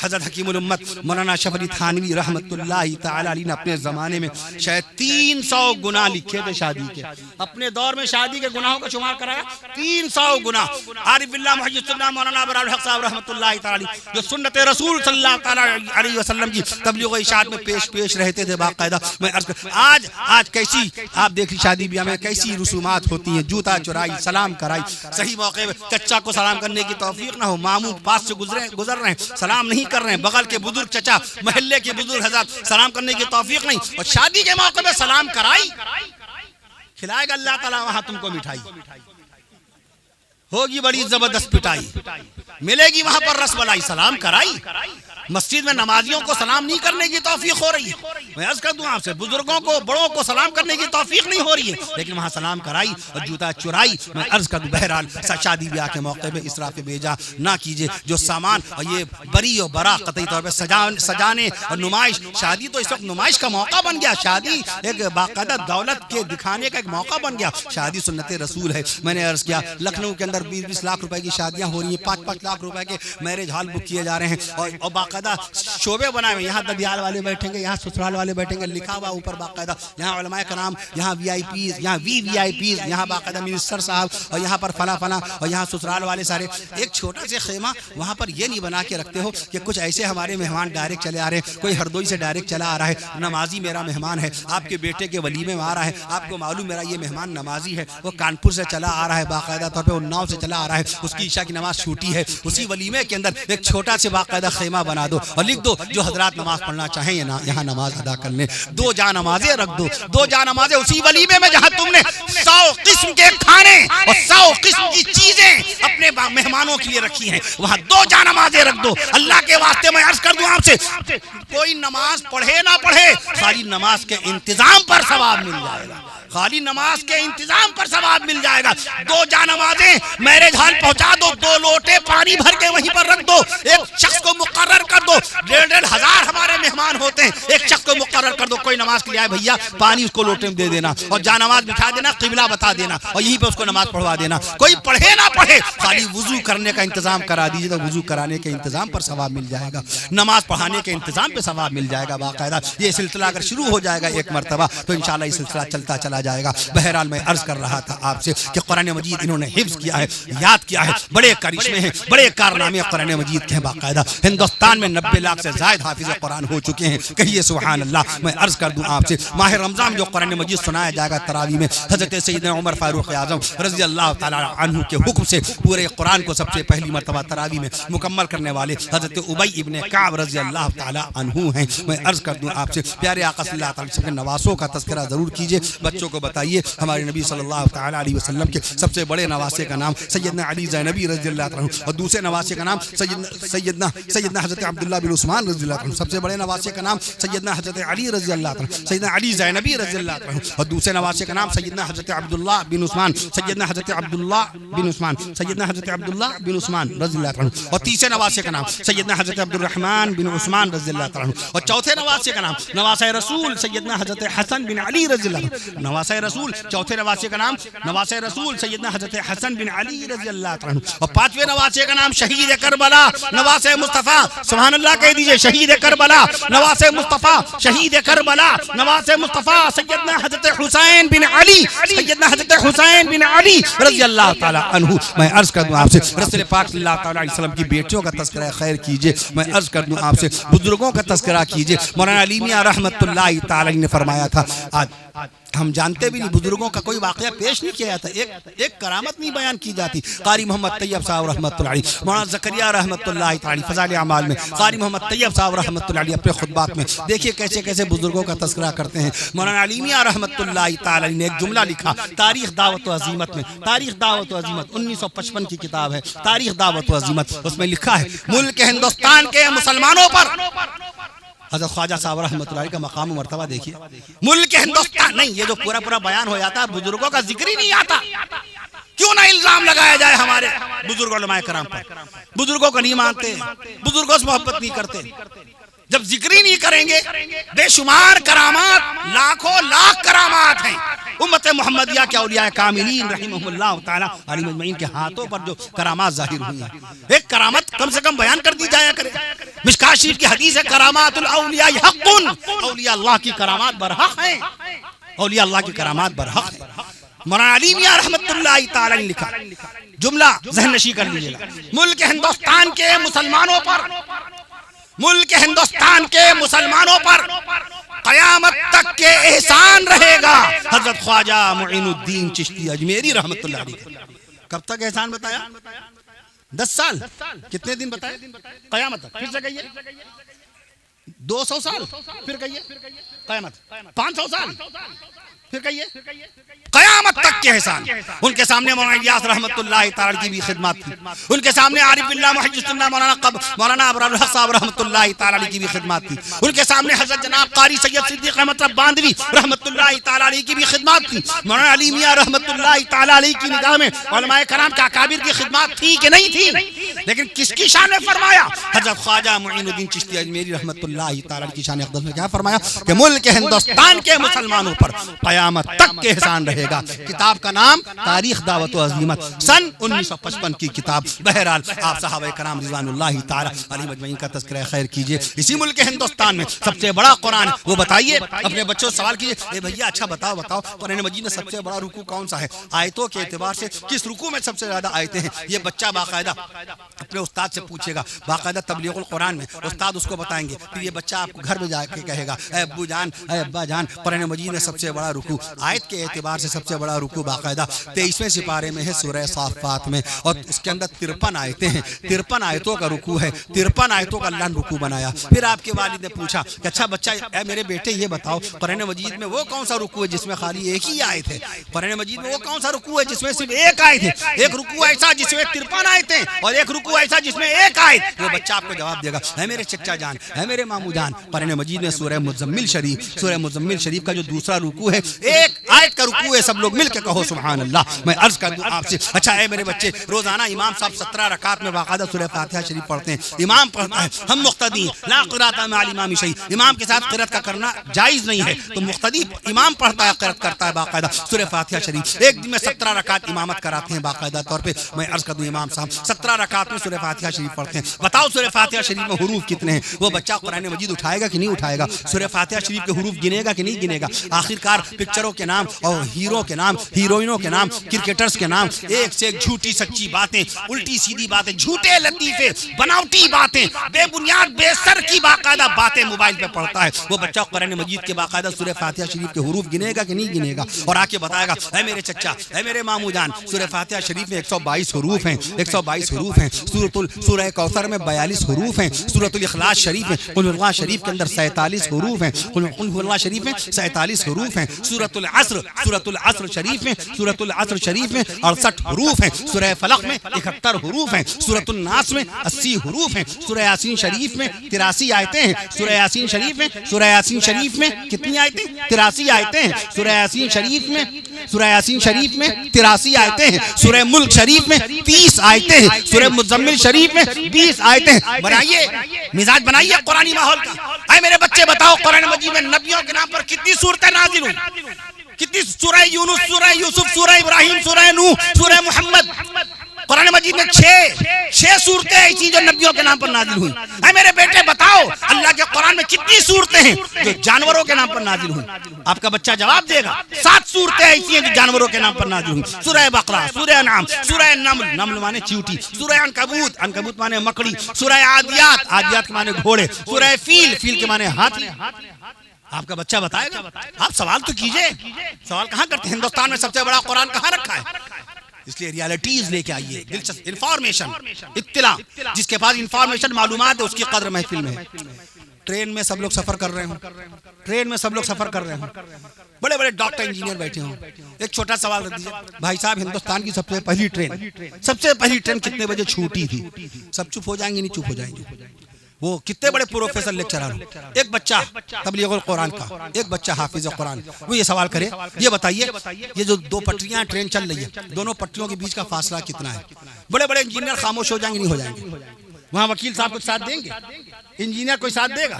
حضرت حکیم الامت مولانا اشرف علی تھانوی رحمت اللہ تعالی علیہ نے اپنے زمانے میں شاید 300 گناہ لکھے تھے شادی کے۔ اپنے دور میں شادی کے گناہوں کا شمار کرایا 300 گناہ۔ عارف باللہ محجت اللہ مولانا ابرار الحق صاحب رحمت اللہ تعالی جو سنت رسول صلی اللہ تعالی علیہ وسلم کی تبلیغ و اشاعت میں پیش رہتے تھے باقاعدہ۔ میں آج کیسی آپ دیکھیں شادی بیاہ میں کیسی رسومات ہوتی ہیں، جوتا چرائی، سلام کرائی، صحیح موقع پہ چچا کو سلام کرنے کی توفیق نہ ہو، ماموں پاس سے گزر رہے ہیں سلام نہیں کر رہے ہیں، بغل کے بزرگ چچا، محلے کے بزرگ حضرات سلام کرنے کی توفیق نہیں، اور شادی کے موقع پہ سلام کرائی، کھلائے گا اللہ تعالیٰ وہاں تم کو مٹھائی، ہوگی بڑی زبردست پٹائی، ملے گی وہاں پر رس ملائی، سلام کرائی۔ مسجد میں نمازیوں کو سلام نہیں کرنے کی توفیق ہو رہی ہے، میں عرض کر دوں آپ سے، بزرگوں کو بڑوں کو سلام کرنے کی توفیق نہیں ہو رہی ہے، لیکن وہاں سلام کرائی اور جوتا چرائی۔ میں عرض کر دوں بہرحال شادی بیاہ کے موقع پہ اسراف بیجا نہ کیجیے۔ جو سامان اور یہ بری اور برا قطعی طور پہ سجانے اور نمائش، شادی تو اس وقت نمائش کا موقع بن گیا، شادی ایک باقاعدہ دولت کے دکھانے کا ایک موقع بن گیا، شادی سنت رسول ہے۔ میں نے عرض کیا لکھنؤ کے اندر 20-20 لاکھ روپے کی شادیاں ہو رہی ہیں، 5-5 لاکھ روپے کے میرج ہال بک کیے جا رہے ہیں، اور باقاعدہ شعبے بنائے ہوئے، یہاں ددیال والے بیٹھیں گے، یہاں سسرال والے بیٹھیں گے، لکھا ہوا اوپر باقاعدہ، یہاں علماء کرام، یہاں VIPs، یہاں VVIPs، یہاں باقاعدہ منسٹر صاحب، اور یہاں پر فلاں اور یہاں سسرال والے سارے۔ ایک چھوٹا سے خیمہ وہاں پر یہ نہیں بنا کے رکھتے ہو کہ کچھ ایسے ہمارے مہمان ڈائریکٹ چلے آ رہے ہیں، کوئی ہردوئی سے ڈائریکٹ چلا آ رہا ہے، نمازی میرا مہمان ہے، آپ کے بیٹے کے ولیمے میں آ رہا ہے، آپ کو معلوم میرا یہ مہمان نمازی ہے، وہ کانپور سے چلا آ رہا ہے، باقاعدہ طور پہ اناؤ سے چلا آ رہا ہے، اس کی عشاء کی نماز چھوٹی ہے، اسی ولیمے کے اندر ایک چھوٹا سے باقاعدہ خیمہ بنا دو اور لکھ دو جو حضرات نماز پڑھنا چاہیں یہاں نماز ادا کر لیں، 2 جا نمازیں رکھ دو، 2 جا نمازیں اسی ولیمے میں جہاں تم نے 100 قسم کے کھانے اور 100 قسم کی چیزیں اپنے مہمانوں کے لیے رکھی ہیں، وہاں 2 جا نمازیں رکھ دو۔ اللہ کے واسطے میں عرض کر دوں آپ سے، کوئی نماز پڑھے نہ پڑھے، خالی نماز کے انتظام پر ثواب مل جائے گا، خالی نماز کے انتظام پر ثواب مل جائے گا۔ 2 جا نمازیں میرج ہال پہنچا دو، 2 لوٹے پانی بھر کے وہیں پر رکھ دو، ایک شخص کو مقرر کر دو، 1.5 ہزار ہمارے مہمان ہوتے ہیں، ایک شخص کو مقرر کر دو، کوئی نماز کے لیے آئے بھیا پانی اس کو لوٹے میں دے دینا اور جا نماز بٹھا دینا، قبلہ بتا دینا اور یہیں پہ اس کو نماز پڑھوا دینا، کوئی پڑھے نہ پڑھے، خالی وضو کرنے کا انتظام کرا دیجیے تو وضو کرانے کے انتظام پر ثواب مل جائے گا، نماز پڑھانے کے انتظام پہ ثواب مل جائے گا باقاعدہ۔ یہ سلسلہ اگر شروع ہو جائے گا ایک مرتبہ تو انشاءاللہ یہ سلسلہ چلتا چلا جائے گا۔ بہرحال میں عرض کر رہا تھا آپ سے کہ قرآن مجید انہوں نے حفظ کیا ہے، یاد کیا ہے، بڑے کرشمے ہیں، بڑے کارنامے قرآن مجید کے ہیں باقاعدہ۔ ہندوستان میں 90 لاکھ سے زائد حافظ قرآن ہو چکے ہیں، کہیے سبحان اللہ۔ میں عرض کر دوں آپ سے ماہ رمضان جو قرآن مجید سنایا جائے گا تراویح میں، حضرت سیدنا عمر فاروق اعظم رضی اللہ تعالی عنہ کے حکم سے پورے قرآن کو سب سے پہلی مرتبہ تراویح میں مکمل کرنے والے حضرت ابی ابن کعب رضی اللہ تعالی عنہ ہیں۔ میں عرض کر دوں آپ سے پیارے آقا صلی اللہ تعالی وسلم کے نواسوں کا تذکرہ ضرور کیجیے، بچوں کو بتائیے ہمارے نبی صلی اللہ تعالی علیہ وسلم کے سب سے بڑے نواسے کا نام سیدنا علی زینبی رضی اللہ عنہ، اور دوسرے نواسے کا نام سیدنا حضرت عبداللہ بن عثمان رضی اللہ عنہ، سب سے بڑے نواسے کا نام سیدنا حضرت علی رضی اللہ عنہ، سیدنا علی زینبی رضی اللہ عنہ، اور دوسرے نواسے کا نام سیدنا حضرت عبداللہ بن عثمان، سیدنا حضرت عبداللہ بن عثمان، سیدنا حضرت عبداللہ بن عثمان رضی اللہ عنہ، اور تیسرے نواسے کا نام سیدنا حضرت عبد الرحمن بن عثمان رضی اللہ عنہ، اور چوتھے نواسے کا نام نواسہ رسول سیدنا حضرت حسن بن علی رضی اللہ عنہ، نواسہ رسول چوتھے نواسے کا نام نواسہ رسول سیدنا حضرت حسن بن علی رضی اللہ عنہ، اور پانچویں نواسے کا نام شہید کربلا نواسہ مصطفیٰ، سبحان اللہ کہہ دیجئے، شہید کربلا نواسہ مصطفیٰ، شہید کربلا نواسہ مصطفیٰ سیدنا حضرت حسین بن علی، سیدنا حضرت حسین بن علی رضی اللہ تعالی عنہ۔ میں عرض کر دوں آپ سے رسول پاک صلی اللہ تعالی علیہ وسلم کی بیٹیوں کا تذکرہ خیر کیجئے، میں عرض کر دوں آپ سے بزرگوں کا تذکرہ کیجئے۔ مولانا علی میاں رحمت اللہ تعالی نے فرمایا تھا، ہم جانتے بھی نہیں، بزرگوں کا کوئی واقعہ پیش نہیں کیا جاتا، ایک کرامت نہیں بیان کی جاتی۔ قاری محمد طیب صاحب رحمۃ اللہ علیہ، مولانا زکریا رحمۃ اللہ تعالی فضائل اعمال میں، قاری محمد طیب صاحب رحمۃ اللہ علیہ اپنے خطبات میں دیکھیے کیسے کیسے بزرگوں کا تذکرہ کرتے ہیں۔ مولانا علی میاں رحمۃ اللہ تعالی علیہ نے ایک جملہ لکھا تاریخ دعوت و عزیمت میں، تاریخ دعوت و عزیمت 1955 کی کتاب ہے تاریخ دعوت و عزیمت، اس میں لکھا ہے ملک ہندوستان کے مسلمانوں پر حضرت خواجہ صاحب رحمۃ اللہ علیہ کا مقام و مرتبہ دیکھیے، ملک ہندوستان نہیں، یہ جو پورا پورا بیان ہو جاتا ہے بزرگوں کا ذکر ہی نہیں آتا۔ کیوں نہ الزام لگایا جائے ہمارے بزرگ علماء کرام پر، بزرگوں کو نہیں مانتے، بزرگوں سے محبت نہیں کرتے، جب ذکر ہی نہیں کریں گے۔ بے شمار کرامات، لاکھوں لاکھ کرامات ہیں امت محمدیہ کے اولیاء کاملین رحمہم اللہ تعالی علی مجمعین کے ہاتھوں پر جو کرامات ظاہر ہوئی ہیں، ایک کرامت کم سے کم بیان کر دی جایا کرے۔ مشکات شریف کی حدیث ہے کرامات الاولیاء حق، اولیاء اللہ کی کرامات برحق ہیں، اولیاء اللہ کی کرامات برحق ہیں۔ مولانا علی میاں رحمۃ اللہ تعالی نے لکھا جملہ ذہن نشین کر لیجیے گا، ملک ہندوستان کے مسلمانوں پر، ملک ہندوستان کے مسلمانوں پر قیامت تک کے احسان رہے گا۔ حضرت خواجہ معین الدین چشتی اجمیری رحمۃ اللہ علیہ۔ کب تک احسان بتایا؟ 10 سال، کتنے دن بتائے؟ قیامت تک۔ پھر سے کہیے 200 سال، پھر کہیے قیامت 500 سال، پھر کہیے قیامت تک کے احسان۔ ان کے سامنے مولانا الیاس رحمۃ اللہ تعالی کی بھی خدمات تھی، ان کے سامنے عارف اللہ محی السنہ مولانا ابرار الحق صاحب رحمۃ اللہ تعالی کی بھی خدمات تھی، ان کے سامنے حضرت جناب قاری سید صدیق احمد صاحب باندھوی رحمۃ اللہ تعالی علیہ کی بھی خدمات تھی۔ مولانا علی میاں رحمۃ اللہ تعالی علیہ کی نگاہ میں علماء کرام کا اکابر کی خدمات تھی کہ نہیں تھی؟ لیکن کس کی شان میں فرمایا؟ حضرت خواجہ معین الدین چشتی اجمیری رحمۃ اللہ تعالی کی شان اقدس میں کیا فرمایا کہ ملک ہندوستان کے مسلمانوں پر قیامت تک کے احسان رہے گا۔ کتاب کا نام تاریخ دعوت و عزیمت، سن 1955 کی کتاب۔ بہرحال آپ صحابہ کرام رضوان اللہ تعالی علیہ مجمعین کا تذکرہ خیر کیجئے۔ اسی ملک ہندوستان میں سب سے بڑا قرآن، وہ بتائیے، اپنے بچوں سے سوال کیجئے، اے بھیا اچھا بتاؤ قرآن مجید میں سب سے بڑا رکوع کون سا ہے؟ آیتوں کے اعتبار سے کس رکوع میں سب سے زیادہ آیتیں ہیں؟ یہ بچہ باقاعدہ اپنے استاد سے پوچھے گا، باقاعدہ تبلیغ القرآن میں استاد اس کو بتائیں گے، پھر یہ بچہ آپ کو گھر میں جا کے کہے گا اے ابو جان اے ابا جان قرآن مجید میں سب سے بڑا رکوع، آیت کے اعتبار سے سب سے بڑا رکوع باقاعدہ 23ویں سپارے میں ہے سورہ صافات میں، اور اس کے اندر 53 آیتیں ہیں، 53 آیتوں کا رکوع ہے، 53 آیتوں کا اللہ نے رکوع بنایا۔ پھر آپ کے والد نے پوچھا کہ اچھا بچہ اے میرے بیٹے یہ بتاؤ قرآن مجید میں وہ کون سا رکوع ہے جس میں خالی ایک ہی آیت ہے؟ قرآن مجید میں وہ کون سا رکوع ہے جس میں صرف ایک آیت ہے؟ ایک رکوع ایسا جس میں 53 آیتیں اور ایک رکوع ایسا جس میں ایک آیت۔ وہ بچہ آپ کو جواب دے گا اے میرے چچا جان اے میرے ماموں جان، قرآن مجید میں سورہ مزمل شریف کا جو دوسرا رکوع ہے ایک آیت کا رکوع ہے، سب لوگ مل کے کہو سبحان اللہ۔ میں عرض کر دوں آپ سے، اچھا اے میرے بچے، روزانہ امام صاحب 17 رکعت میں باقاعدہ سورہ فاتحہ شریف پڑھتے ہیں، امام پڑھتا ہے، ہم مقتدی لا قراءۃ مع الامام شیء، امام کے ساتھ قرات کا کرنا جائز نہیں ہے، تو مقتدی امام پڑھتا ہے قرات کرتا ہے باقاعدہ سورہ فاتحہ شریف، ایک دن میں 17 رکعت امامت کراتے ہیں باقاعدہ طور پہ۔ میں عرض کر دوں امام صاحب 17 رکعت میں سورہ فاتحہ شریف پڑھتے ہیں، بتاؤ سورہ فاتحہ شریف میں حروف کتنے ہیں؟ وہ بچہ قرآن مجید اٹھائے گا کہ نہیں اٹھائے گا؟ سورہ فاتحہ شریف کے حروف گنے گا کہ نہیں گنے گا؟ آخرکار پکچروں کے نام اور ہیرو کے نام، ہیروئنوں کے نام، کرکٹرز کے نام، ایک سے ایک جھوٹی سچی باتیں، الٹی سیدھی باتیں، جھوٹے لطیفے، بناوٹی باتیں، بے بنیاد بے سر کی باقاعدہ باتیں موبائل پہ پڑھتا ہے۔ وہ بچہ قرآن مجید کے باقاعدہ سورہ فاتحہ شریف کے حروف گنے گا کہ نہیں گنے گا؟ اور آ کے بتائے گا اے میرے چچا اے میرے ماموں جان، سورہ فاتحہ شریف میں 122 حروف ہیں، 122 حروف ہیں، سورہ کوثر میں 42 حروف ہیں، سورۃ الاخلاص شریف میں قل هو اللہ شریف کے اندر 47 حروف ہیں، قل هو اللہ شریف میں 47 حروف ہیں، سورۃ العصر شریف میں 68 حروف ہیں، سورہ فلق میں 71 حروف ہیں، سورۃ الناس میں 80 حروف ہیں، سورہ یاسین شریف میں 83 آیتیں ہیں، سورہ یاسین شریف میں کتنی آیتیں؟ 83 آیتیں ہیں، سورہ یاسین شریف میں 83 آیتیں ہیں، سورہ ملک شریف میں 30 آیتیں ہیں، سورہ مزمل شریف میں 20 آیتیں ہیں۔ بنائیے مزاج بنائیے قرآنی ماحول کا۔ اے میرے بچے بتاؤ قرآن مجید میں نبیوں کے نام پر کتنی صورتیں نازل ہوئی؟ کتنی؟ سورہ یونس، سورہ یوسف، سورہ ابراہیم، سورہ نوح، سورہ محمد۔ قرآن مجید میں 6 صورتیں ایسی جو نبیوں کے نام پر نازل ہوئی۔ اے میرے بیٹے بتاؤ اللہ کے قرآن میں کتنی صورتیں ہیں جو جانوروں کے نام پر نازل ہوئی؟ آپ کا بچہ جواب دے گا 7 صورتیں ایسی ہیں جو جانوروں کے نام پر نازل ہوئی۔ سورہ بقرہ، سورہ انعام، سورہ نمل مانے چیوٹی، سورہ عنکبوت مانے مکڑی، سورہ عادیات کے مانے گھوڑے، سورہ فیل کے مانے ہاتھی۔ آپ کا بچہ بتائے گا؟ آپ سوال تو کیجئے. سوال کہاں کرتے ہیں؟ ہندوستان میں سب سے بڑا قرآن کہاں رکھا ہے؟ اس لیے ریالٹیز لے کے آئیے، دلچسپ انفارمیشن، اطلاع. جس کے پاس انفارمیشن معلومات ہے اس کی قدر محفل میں ہے. ٹرین میں سب لوگ سفر کر رہے ہوں، ٹرین میں سب لوگ سفر کر رہے ہوں، بڑے بڑے ڈاکٹر انجینئر بیٹھے ہوں. ایک چھوٹا سوال رکھ دیجیے، بھائی صاحب ہندوستان کی سب سے پہلی ٹرین کتنے بجے چھوٹی تھی؟ سب چپ ہو جائیں گے؟ نہیں چپ ہو جائیں گے. وہ کتنے بڑے پروفیسر لیکچرر، ایک بچہ تبلیغ القرآن کا، ایک بچہ حافظ قرآن، وہ یہ سوال کرے، یہ بتائیے یہ جو دو پٹریاں ٹرین چل رہی ہے، دونوں پٹریوں کے بیچ کا فاصلہ کتنا ہے؟ بڑے بڑے انجینئر خاموش ہو جائیں گے؟ نہیں ہو جائیں گے؟ وہاں وکیل صاحب کو ساتھ دیں گے؟ انجینئر کوئی ساتھ دے گا؟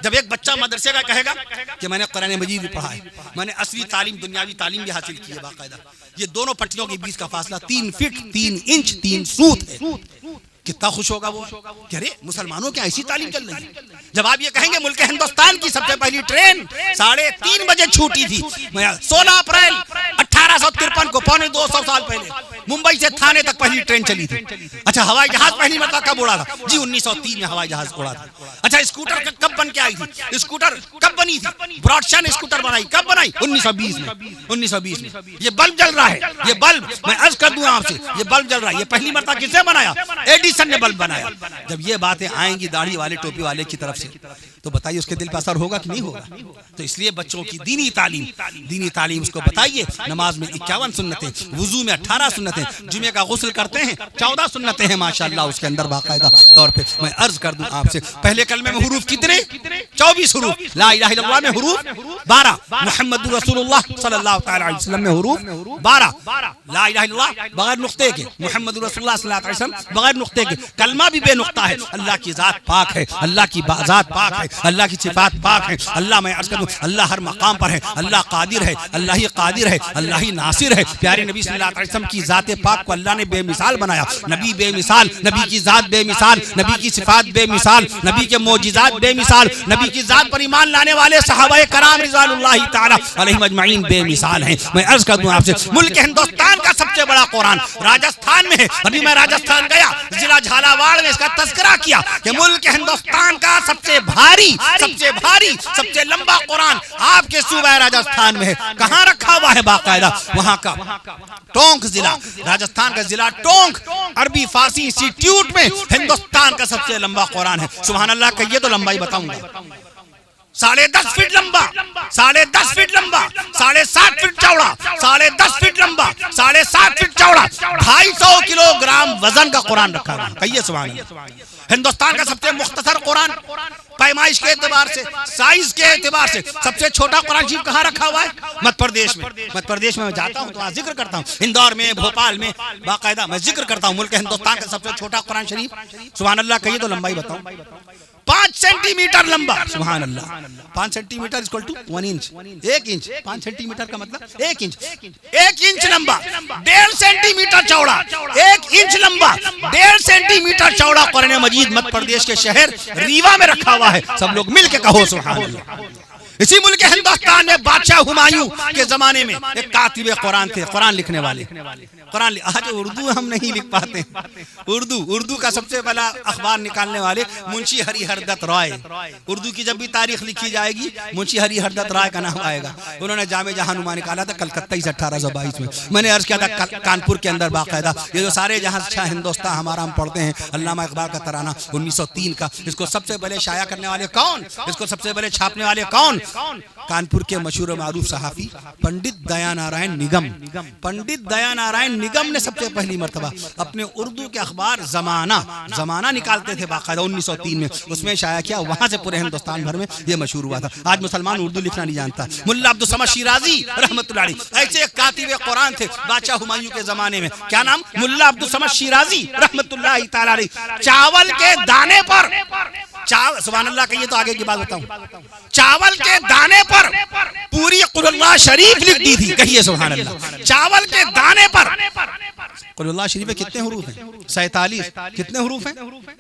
جب ایک بچہ مدرسے کا کہے گا کہ میں نے قرآن مجید بھی پڑھا ہے، میں نے اصلی تعلیم دنیاوی تعلیم بھی حاصل کی ہے باقاعدہ، یہ دونوں پٹریوں کے بیچ کا فاصلہ 3 فٹ 3 انچ 3 سوت ہے، کتنا خوش ہوگا وہ کہ ارے مسلمانوں کی ایسی تعلیم چل رہی ہے. جب آپ یہ کہیں گے ملک ہندوستان کی سب سے پہلی ٹرین 3:30 بجے چھوٹی تھی 16 اپریل 1853 کو، 250 سال پہلے ممبئی سے تھانے تک پہلی ٹرین چلی تھی. اچھا ہوائی جہاز پہلی مرتبہ کب اڑا تھا؟ جی 1903 میں ہوائی جہاز اڑا تھا. اچھا اسکوٹر کب بن کے آئی تھی؟ اسکوٹر کب بنی تھی؟ براڈشن اسکوٹر بنائی کب بنائی؟ 1920 میں. 1920 میں. یہ بلب جل رہا ہے، یہ بلب میں عرض کر دوں آپ سے، یہ بلب جل رہا ہے، یہ پہلی مرتبہ کس نے بنایا؟ ایڈیسن نے بلب بنایا. جب یہ باتیں آئیں گی داڑھی والے ٹوپی والے کی طرف سے تو بتائیے اس کے دل پر اثر ہوگا کہ نہیں ہوگا؟ تو اس لیے بچوں کی دینی تعلیم اس کو بتائیے. نماز میں 51 سنتیں، وضو میں 18 سنتیں، جمعے کا غسل کرتے ہیں 14 سنتیں ہیں ماشاءاللہ اس کے اندر باقاعدہ طور پہ. میں عرض کر دوں آپ سے پہلے کلمے میں حروف کتنے؟ 24 حروف. لا الہ الا اللہ میں حروف 12، محمد رسول اللہ صلی اللہ تعالی علیہ وسلم میں حروف 12. لا الہ الا اللہ بغیر نقطے کے، محمد رسول اللہ صلی اللہ علیہ وسلم بغیر نقطے کے. کلمہ بھی بے نقطہ ہے. اللہ کی ذات پاک ہے، اللہ کی ذات پاک ہے، اللہ کی صفات پاک ہے. اللہ میں عرض کروں اللہ ہر مقام پر ہے، اللہ قادر ہے، اللہ ہی قادر ہے، اللہ ہی ناصر ہے. پیارے نبی صلی اللہ علیہ وسلم کی ذات پاک کو اللہ نے بے مثال بنایا. نبی بے مثال، نبی کی ذات بے مثال، نبی کی صفات بے مثال، نبی کے معجزات بے مثال، نبی کی ذات پر ایمان لانے والے صحابہ کرام رضوان اللہ تعالی علیہم اجمعین بے مثال ہیں. میں عرض کر دوں آپ سے ملک ہندوستان کا سب سے بڑا قرآن راجستھان میں ہے. ابھی میں راجستھان گیا، ضلع جھالاواڑ میں اس کا تذکرہ کیا کہ ملک ہندوستان کا سب سے بھاری سب سے لمبا قرآن آپ کے صوبہ راجستھان میں ہے. کہاں رکھا ہوا ہے؟ باقاعدہ وہاں کا ٹونک ضلع، راجستھان کا ضلع ٹونک عربی فارسی انسٹیٹیوٹ میں ہندوستان کا سب سے لمبا قرآن ہے. سبحان اللہ. کہیے تو لمبائی بتاؤں گا. 10.5 فٹ لمبا، 10.5 فٹ لمبا، 7.5 فٹ چوڑا، 10.5 فٹ لمبا، 7.5 فٹ چوڑا، 250 کلو گرام وزن کا قرآن رکھا ہے. کہیے سبحان اللہ. ہندوستان کا سب سے مختصر قرآن پیمائش کے اعتبار سے، سائز کے اعتبار سے سب سے چھوٹا قرآن شریف کہاں رکھا ہوا ہے؟ مدھیہ پردیش میں. مدھیہ پردیش میں جاتا ہوں تو وہاں ذکر کرتا ہوں، اندور میں، بھوپال میں باقاعدہ میں ذکر کرتا ہوں ملک ہندوستان کا سب سے چھوٹا قرآن شریف. سبحان اللہ. کہیے تو لمبائی بتاؤں. 5 سینٹی میٹر لمبا. سبحان اللہ. 5 centimetre = 1 inch. 1 inch 5 centimetre کا مطلب 1 انچ. 1 انچ لمبا، 1.5 سینٹی میٹر چوڑا. 1 انچ لمبا، 1.5 سینٹی میٹر چوڑا قرآن مجید مدھیہ پردیش کے شہر ریوا میں رکھا ہوا ہے. سب لوگ مل کے کہو سبحان اللہ. اسی ملک ہندوستان میں بادشاہ ہمایوں کے زمانے میں ایک کاتب قرآن تھے، قرآن لکھنے والے. آج اردو ہم نہیں لکھ پاتے. اردو کا سب سے پہلا اخبار نکالنے والے منشی ہری ہر دت رائے. اردو کی جب بھی تاریخ لکھی جائے گی منشی ہری ہر دت رائے کا نام آئے گا. انہوں نے جامع جہانما نکالا تھا کلکتہ سے 1822 میں. میں نے عرض کیا تھا کانپور کے اندر باقاعدہ یہ جو سارے جہاں شاہ ہندوستان ہمارا ہم پڑھتے ہیں علامہ اقبال کا ترانہ 1903 کا، اس کو سب سے پہلے شائع کرنے والے کون؟ اس کو سب سے پہلے چھاپنے والے کون؟ کانپور کے مشہور و معروف صحافی پنڈت دیا نارائن نگم. پنڈت دیا نارائن نگم نے سب سے پہلی مرتبہ اپنے اردو کے اخبار زمانہ نکالتے تھے باقاعدہ 1903 میں، اس میں شائع کیا. وہاں سے پورے ہندوستان بھر میں یہ مشہور ہوا تھا. آج مسلمان اردو لکھنا نہیں جانتا. ملا عبدالصمد شیرازی رحمۃ اللہ علیہ ایسے ایک کاتب قرآن تھے بادشاہ ہمایوں کے زمانے میں. کیا نام؟ ملا عبدالصمد شیرازی رحمۃ اللہ تعالی علیہ. چاول کے دانے پر سبحان اللہ. کہیے تو آگے کی بات بتاؤں. چاول کے دانے پر پوری قل اللہ شریف لکھ دی تھی. کہیے سبحان اللہ. چاول کے دانے پر قل اللہ شریف میں کتنے حروف ہیں؟ 47. کتنے حروف ہیں؟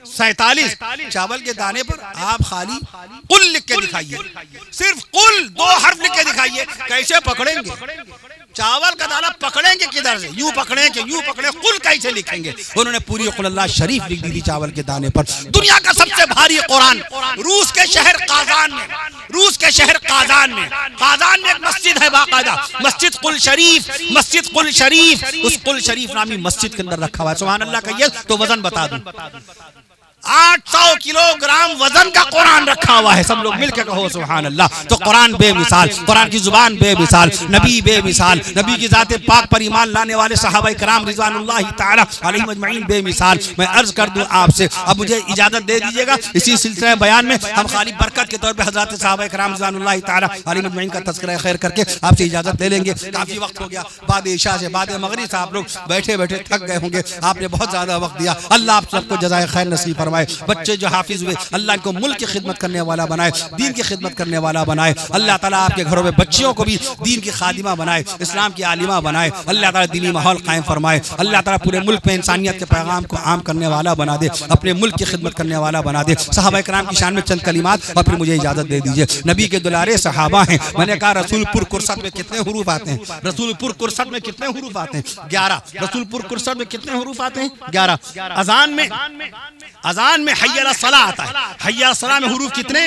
47. چاول کے دانے پر آپ خالی قل لکھ کے دکھائیے. صرف قل 2 حرف لکھ کے دکھائیے. کیسے پکڑیں گے چاول کا دانہ؟ پکڑیں گے کدھر سے؟ یوں پکڑیں کہ یوں پکڑیں. قل کیسے لکھیں گے؟ انہوں نے پوری قل اللہ شریف لکھ دی تھی چاول کے دانے پر. دنیا کا سب سے بھاری قرآن روس کے شہر قازان میں روس کے شہر قازان میں ایک مسجد ہے باقاعدہ، مسجد قل شریف، اس قل شریف نامی مسجد کے اندر رکھا ہوا ہے. سبحان اللہ کہیے تو وزن بتا دوں. 800 کلو گرام وزن کا قرآن رکھا ہوا ہے. سب لوگ مل کے کہو سبحان اللہ. تو قرآن بے مثال، قرآن کی زبان بے مثال، نبی بے مثال، نبی کی ذات پاک پر ایمان لانے والے صحابہ کرام رضوان اللہ تعالی علیہم اجمعین بے مثال. میں عرض کر دوں آپ سے، اب مجھے اجازت دے دیجئے گا اسی سلسلہ بیان میں ہم خالی برکت کے طور پہ حضرات صحابہ کرام رضوان اللہ تعالی علیہم اجمعین کا تذکرہ خیر کر کے آپ سے اجازت لے لیں گے. کافی وقت ہو گیا، بعد عشاء سے بعد مغرب سے آپ لوگ بیٹھے بیٹھے تھک گئے ہوں گے. آپ نے بہت زیادہ وقت دیا. اللہ آپ سب کو جزائے خیر نصیب فرمائے. بچے جو حافظ ہوئے اللہ ان کو ملک کی خدمت کرنے والا بنائے، دین کی خدمت کرنے والا بنائے. اللہ تعالیٰ آپ کے گھروں میں بچیوں کو بھی دین کی خادمہ بنائے، اسلام کی عالمہ بنائے. اللہ تعالیٰ دینی ماحول قائم فرمائے. اللہ تعالیٰ پورے ملک میں انسانیت کے پیغام کو عام کرنے والا بنا دے، اپنے ملک کی خدمت کرنے والا بنا دے. صحابہ کرام کی شان میں چند کلمات اور پھر مجھے اجازت دے دیجئے. نبی کے دلارے صحابہ ہیں. میں نے کہا رسول پور کرست میں کتنے حروف آتے ہیں؟ رسول پور کرست میں کتنے حروف آتے ہیں؟ 11. رسول پور کرست میں کتنے حروف آتے ہیں؟ 11. اذان میں حی علی الصلاۃ آتا ہے. حی علی الصلاۃ میں حروف کتنے؟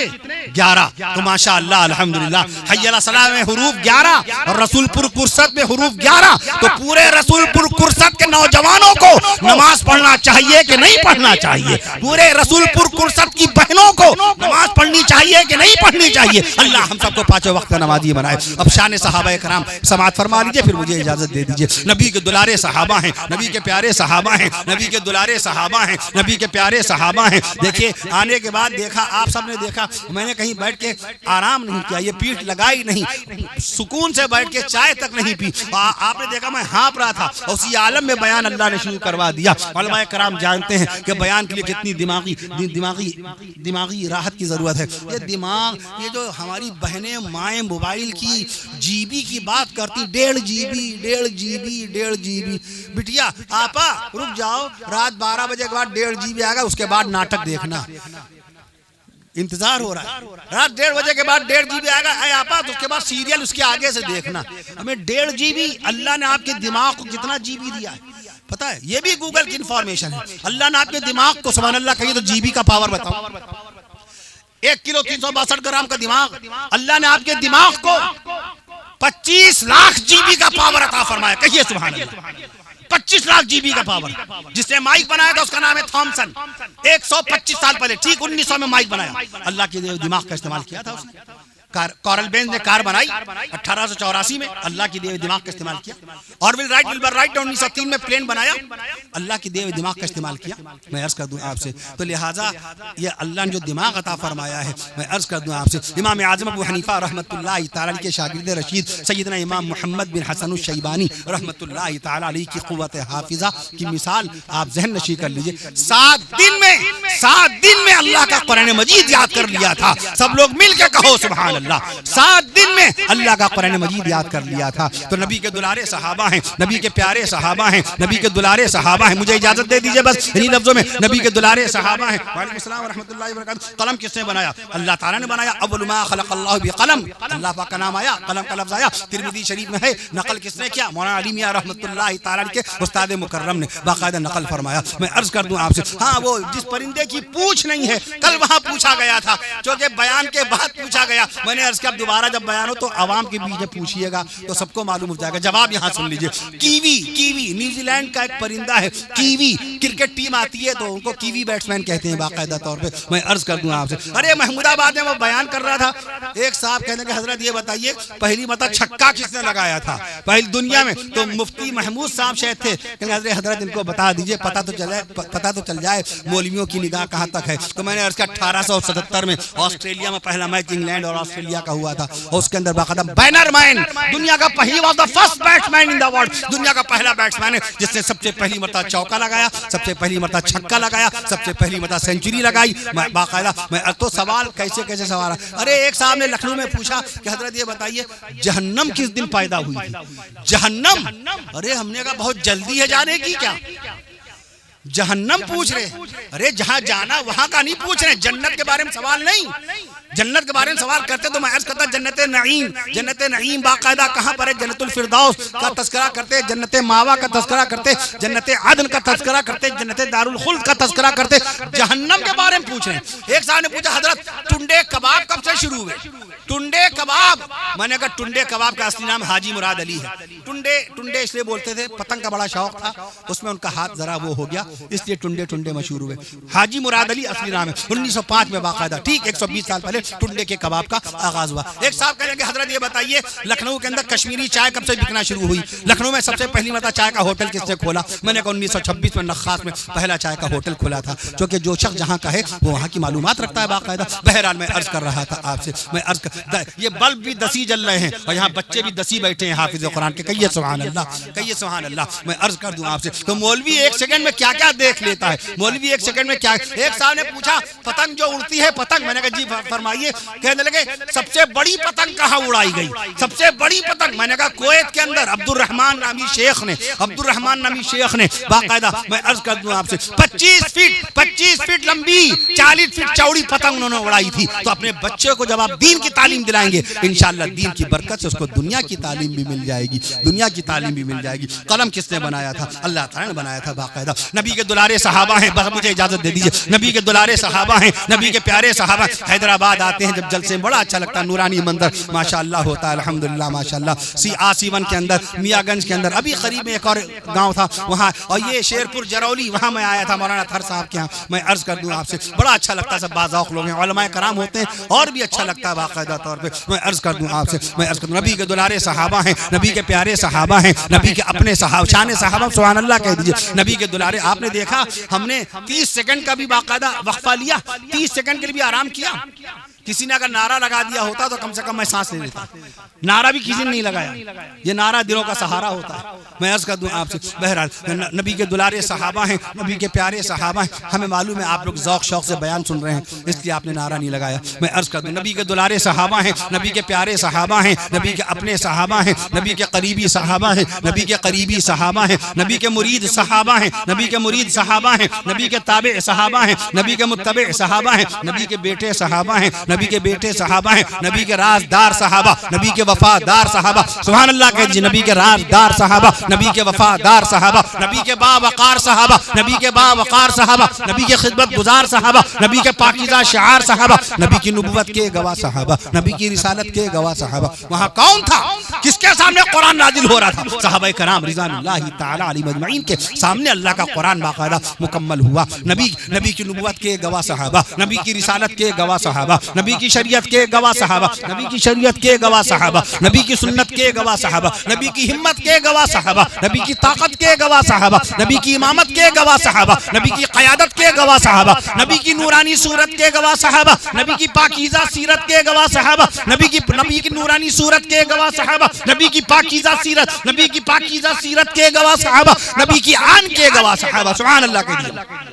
11. تو ماشاءاللہ الحمدللہ حی علی الصلاۃ میں حروف 11 اور رسول پور کرست میں حروف 11. تو پورے رسول پور کرست کے نوجوانوں کو نماز پڑھنا چاہیے کہ نہیں پڑھنا چاہیے؟ پورے رسول پور کرست کی بہنوں کو نماز پڑھنی چاہیے کہ نہیں پڑھنی چاہیے؟ اللہ ہم سب کو پانچوں وقت کا نمازی بنائے. اب شان صحابہ کرام سماعت فرما لیجئے، پھر مجھے اجازت دے دیجئے. نبی کے دلارے صحابہ ہیں، نبی کے پیارے صحابہ ہیں، نبی کے دلارے صحابہ ہیں، نبی کے پیارے صحابہ ہیں. دیکھیے آنے کے بعد دیکھا، آپ سب نے دیکھا، میں نے کہیں بیٹھ کے آرام نہیں کیا، یہ پیٹھ لگائی نہیں، سکون سے بیٹھ کے چائے تک نہیں پی. آپ نے دیکھا میں ہانپ رہا تھا. اسی عالم میں بیان اللہ نے شروع کروا دیا. علماء کرام جانتے ہیں کہ بیان کے لیے کتنی دماغی راحت کی ضرورت ہے. یہ دماغ، یہ جو ہماری بہنیں مائیں موبائل کی جی بی کی بات کرتی، 1.5 GB بٹیا آپا رک جاؤ، رات 12 بجے کے بعد 1.5 GB آئے گا، اس کے بعد ناٹک دیکھنا. انتظار ہو رہا ہے. رات 1:30 بجے کے بعد 1.5 GB آئے گا، اے آپا تو اس کے بعد سیریل اس کے آگے سے دیکھنا. ہمیں 1.5 GB اللہ نے آپ کے دماغ کو کتنا جی بی دیا ہے پتا ہے؟ یہ بھی گوگل کی انفارمیشن ہے. اللہ نے آپ کے دماغ کو سبحان اللہ کہیے تو جی بی کا پاور بتاؤ. 1 کلو 362 گرام کا دماغ، اللہ نے آپ کے دماغ کو 25 لاکھ جی بی کا پاور عطا فرمایا. کہیے سبحان اللہ. 25 لاکھ جی بی کا پاور. جس نے مائک بنایا تھا اس کا نام ہے تھامسن. 125 سال پہلے ٹھیک 1900 میں مائک بنایا. اللہ کے دماغ کا استعمال کیا تھا اس نے. کارل بینز نے کار بنائی 1884 میں، اللہ کی دیو دماغ کا استعمال کیا. آرول رائٹ ولبر رائٹ نے 1903 میں پلین بنایا، اللہ کی دیو دماغ کا استعمال کیا. میں عرض کر دوں آپ سے تو لہٰذا یہ اللہ نے جو دماغ عطا فرمایا ہے، میں عرض کر دوں آپ سے امام اعظم ابو حنیفہ رحمۃ اللہ تعالی کے شاگرد رشید سیدنا امام محمد بن حسن الشیبانی رحمۃ اللہ تعالی علیہ کی قوت حافظہ کی مثال آپ ذہن نشی کر لیجئے. 7 دن میں اللہ کا قرآن مجید یاد کر لیا تھا. سب لوگ مل کے کہو سبحان اللہ. 7 دن میں اللہ کا قرآن مجید یاد کر لیا تھا. تو نبی کے دلارے صحابہ ہیں، نبی کے پیارے صحابہ ہیں، نبی کے دلارے صحابہ ہیں. مجھے اجازت دے دیجئے بس انہی لفظوں میں نبی کے دلارے صحابہ ہیں. وعلیکم السلام ورحمۃ اللہ وبرکاتہ. قلم کس نے بنایا؟ اللہ تعالیٰ نے بنایا. اول ما خلق اللہ بقلم، اللہ پاک کا نام آیا، قلم کا لفظ آیا. ترمذی شریف میں ہے. نقل کس نے کیا؟ مولانا علی میاں رحمۃ اللہ تعالیٰ کے استاد مکرم نے باقاعدہ نقل فرمایا. میں عرض کر دوں آپ سے، ہاں وہ جس پرندے کی پوچھ نہیں ہے کل وہاں پوچھا گیا تھا، چونکہ بیان کے بعد پوچھا گیا. میں نے عرض کیا دوبارہ جب بیان ہو تو عوام کے بیچ میں پوچھیے گا تو سب کو معلوم ہو جائے گا. جواب یہاں سن لیجئے. کیوی نیوزی لینڈ کا ایک پرندہ ہے. کیوی کرکٹ ٹیم آتی ہے تو ان کو کیوی بیٹسمین کہتے ہیں باقاعدہ طور پہ. میں عرض کر دوں آپ سے، ارے محمود آباد میں وہ بیان کر رہا تھا، ایک صاحب کہتے ہیں کہ حضرت یہ بتائیے پہلی مرتبہ چھکا کس نے لگایا تھا پہلی دنیا میں؟ تو مفتی محمود صاحب شاید تھے کہ حضرت ان کو بتا دیجئے، پتہ تو چل جائے مولویوں کی نگاہ کہاں تک ہے. تو میں نے عرض کیا 1877 میں آسٹریلیا میں پہلا میچ انگلینڈ اور آسٹریلیا کا ہوا تھا. اس کے اندر باقاعدہ بینر مین دنیا کا پہلی was the first batsman in the world, دنیا کا پہلا بیٹسمین ہے جس نے سب سے پہلی مرتبہ چوکا لگایا، سب سے پہلی مرتبہ چھکا لگایا، سب سے پہلی مرتبہ سینچری لگائی. باقاعدہ میں تو سوال کیسے سوال ہے. ارے ایک صاحب نے لکھنؤ میں پوچھا کہ حضرت یہ بتائیے جہنم کس دن پیدا ہوئی تھی؟ جہنم، ارے ہم نے کہا بہت جلدی ہے جانے کی کیا؟ جہنم پوچھ رہے، ارے جہاں جانا وہاں کا نہیں پوچھ رہے، جنت کے بارے میں سوال نہیں. جنت کے بارے میں سوال کرتے تو میں عرض کرتا جنت نعیم باقاعدہ کہاں پر ہے؟ جنت الفردوس کا تذکرہ کرتے، جنت ماوا کا تذکرہ کرتے، جنت عدن کا تذکرہ کرتے، جنت دارالخلد کا تذکرہ کرتے. جہنم کے بارے میں پوچھ رہے ہیں. ایک صاحب نے پوچھا حضرت ٹنڈے کباب کب سے شروع ہوئے. ٹنڈے کباب, میں نے کہا ٹنڈے کباب کا اصلی نام حاجی مراد علی ہے. ٹنڈے اس لیے بولتے تھے, پتنگ کا بڑا شوق تھا, اس میں ان کا ہاتھ ذرا وہ ہو گیا, اس لیے ٹنڈے مشہور ہوئے. حاجی مراد علی اصلی نام ہے. 1905 میں باقاعدہ, ٹھیک 120 سال پہلے ٹنڈے کے کباب کا آغاز ہوا. ایک صاحب کہنے کہ حضرت یہ بتائیے لکھنؤ کے اندر کشمیری چائے کب سے بکنا شروع ہوئی؟ لکھنؤ میں سب سے پہلی مرتبہ چائے کا ہوٹل کس نے کھولا؟ میں نے کہا 1926 میں نخاس میں پہلا چائے کا ہوٹل کھلا تھا. چونکہ جو شخص جہاں کا ہے وہ وہاں کی معلومات رکھتا ہے باقاعدہ. بہرحال میں عرض کر رہا تھا آپ سے, یہ بلب بھی دسی جل رہے ہیں اور یہاں بچے بھی دسی بیٹھے ہیں حافظ قرآن کے. کہیے سبحان اللہ, کہیے سبحان اللہ. میں عرض کر دوں آپ سے, تو مولوی ایک سیکنڈ میں کیا کیا دیکھ لیتا ہے. مولوی ایک سیکنڈ میں کیا. ایک صاحب نے پوچھا پتنگ جو اڑتی ہے پتنگ, میں نے کہا جی فرمائیے. کہنے لگے سب سے بڑی پتنگ کہاں اڑائی گئی؟ سب سے بڑی پتنگ, میں نے کہا کویت کے اندر عبد الرحمان نامی شیخ نے باقاعدہ, میں عرض کر دوں آپ سے, 25 فٹ لمبی 40 فٹ چوڑی پتنگ انہوں نے اڑائی تھی. تو اپنے بچے کو جب آپ دین کی تعلیم دلائیں گے انشاءاللہ دین کی برکت سے اس کو دنیا کی تعلیم بھی مل جائے گی, قلم کس نے بنایا تھا؟ اللہ تعالیٰ نے بنایا تھا باقاعدہ. نبی کے دلارے صحابہ ہیں, بس مجھے اجازت دے دیجئے, نبی کے دلارے صحابہ ہیں, نبی کے پیارے صحابہ. حیدرآباد آتے ہیں جب جلسے بڑا اچھا لگتا ہے, نورانی منظر ماشاءاللہ ہوتا ہے الحمدللہ ماشاءاللہ. آسیون کے اندر, میاں گنج کے اندر, ابھی قریب میں ایک اور گاؤں تھا وہاں, اور یہ شیرپور جرولی, وہاں میں آیا تھا مولانا تھر صاحب کے یہاں. میں عرض کر دوں آپ سے بڑا اچھا لگتا ہے, سب باذوق لوگ ہیں, علماء کرام ہوتے ہیں, اور بھی اچھا لگتا ہے باقاعدہ طور پہ. میں عرض کر دوں آپ سے, نبی کے دلارے صحابہ ہیں, نبی کے پیارے صحابہ ہیں, نبی کے اپنے صحابہ, شان صحابہ سبحان اللہ کہہ دیجئے. نبی کے دلارے, آپ نے دیکھا ہم نے 30 سیکنڈ کا بھی باقاعدہ وقفہ لیا, 30 سیکنڈ کے لیے بھی آرام کیا. کسی نے اگر نعرہ لگا دیا ہوتا تو کم سے کم میں سانس لے لیتا. نعرہ بھی کسی نے نہیں لگایا, یہ نعرہ دلوں کا سہارا ہوتا ہے. میں عرض کر دوں آپ سے, بہرحال نبی کے دلارے صحابہ ہیں, نبی کے پیارے صحابہ ہیں. ہمیں معلوم ہے آپ لوگ ذوق شوق سے بیان سن رہے ہیں, اس لیے آپ نے نعرہ نہیں لگایا. میں عرض کر دوں نبی کے دلارے صحابہ ہیں, نبی کے پیارے صحابہ ہیں, نبی کے اپنے صحابہ ہیں, نبی کے قریبی صحابہ ہیں, نبی کے قریبی صحابہ ہیں, نبی کے مرید صحابہ ہیں, نبی کے مرید صحابہ ہیں, نبی کے تابع صحابہ ہیں, نبی کے متبع صحابہ ہیں, نبی کے بیٹے صحابہ ہیں, نبی کے بیٹے صحابہ ہیں, نبی کے رازدار صحابہ, نبی کے وفادار صحابہ سبحان اللہ کہہ دیجیے. نبی کے رازدار صحابہ, نبی کے وفادار صحابہ, نبی کے باوقار صحابہ, نبی کے باوقار صحابہ, نبی کے خدمت گزار صحابہ, نبی کے پاکیزہ شعار صحابہ, نبی کی نبوت کے گواہ صحابہ, نبی کی رسالت کے گواہ صحابہ. وہاں کون تھا؟ کس کے سامنے قرآن نازل ہو رہا تھا؟ صحابہ کرام رضوان اللہ تعالی علیہم اجمعین کے سامنے اللہ کا قرآن باقاعدہ مکمل ہوا. نبی کی نبوت کے گواہ صحابہ, نبی کی رسالت کے گواہ صحابہ, نبی کی شریعت کے گواہ صحابہ, نبی کی شریعت کے گواہ صحابہ, نبی کی سنت کے گواہ صحابہ, نبی کی ہمت کے گواہ صحابہ, نبی کی طاقت کے گواہ صحابہ, نبی کی امامت کے گواہ صحابہ, نبی کی قیادت کے گواہ صحابہ, نبی کی نورانی صورت کے گواہ صحابہ, نبی کی پاکیزہ سیرت کے گواہ صحابہ, نبی کی نورانی صورت کے گواہ صحابہ, نبی کی پاکیزہ سیرت, نبی کی پاکیزہ سیرت کے گواہ صحابہ, نبی کی آن کے گواہ صحابہ سبحان اللہ کہہ دیجیے.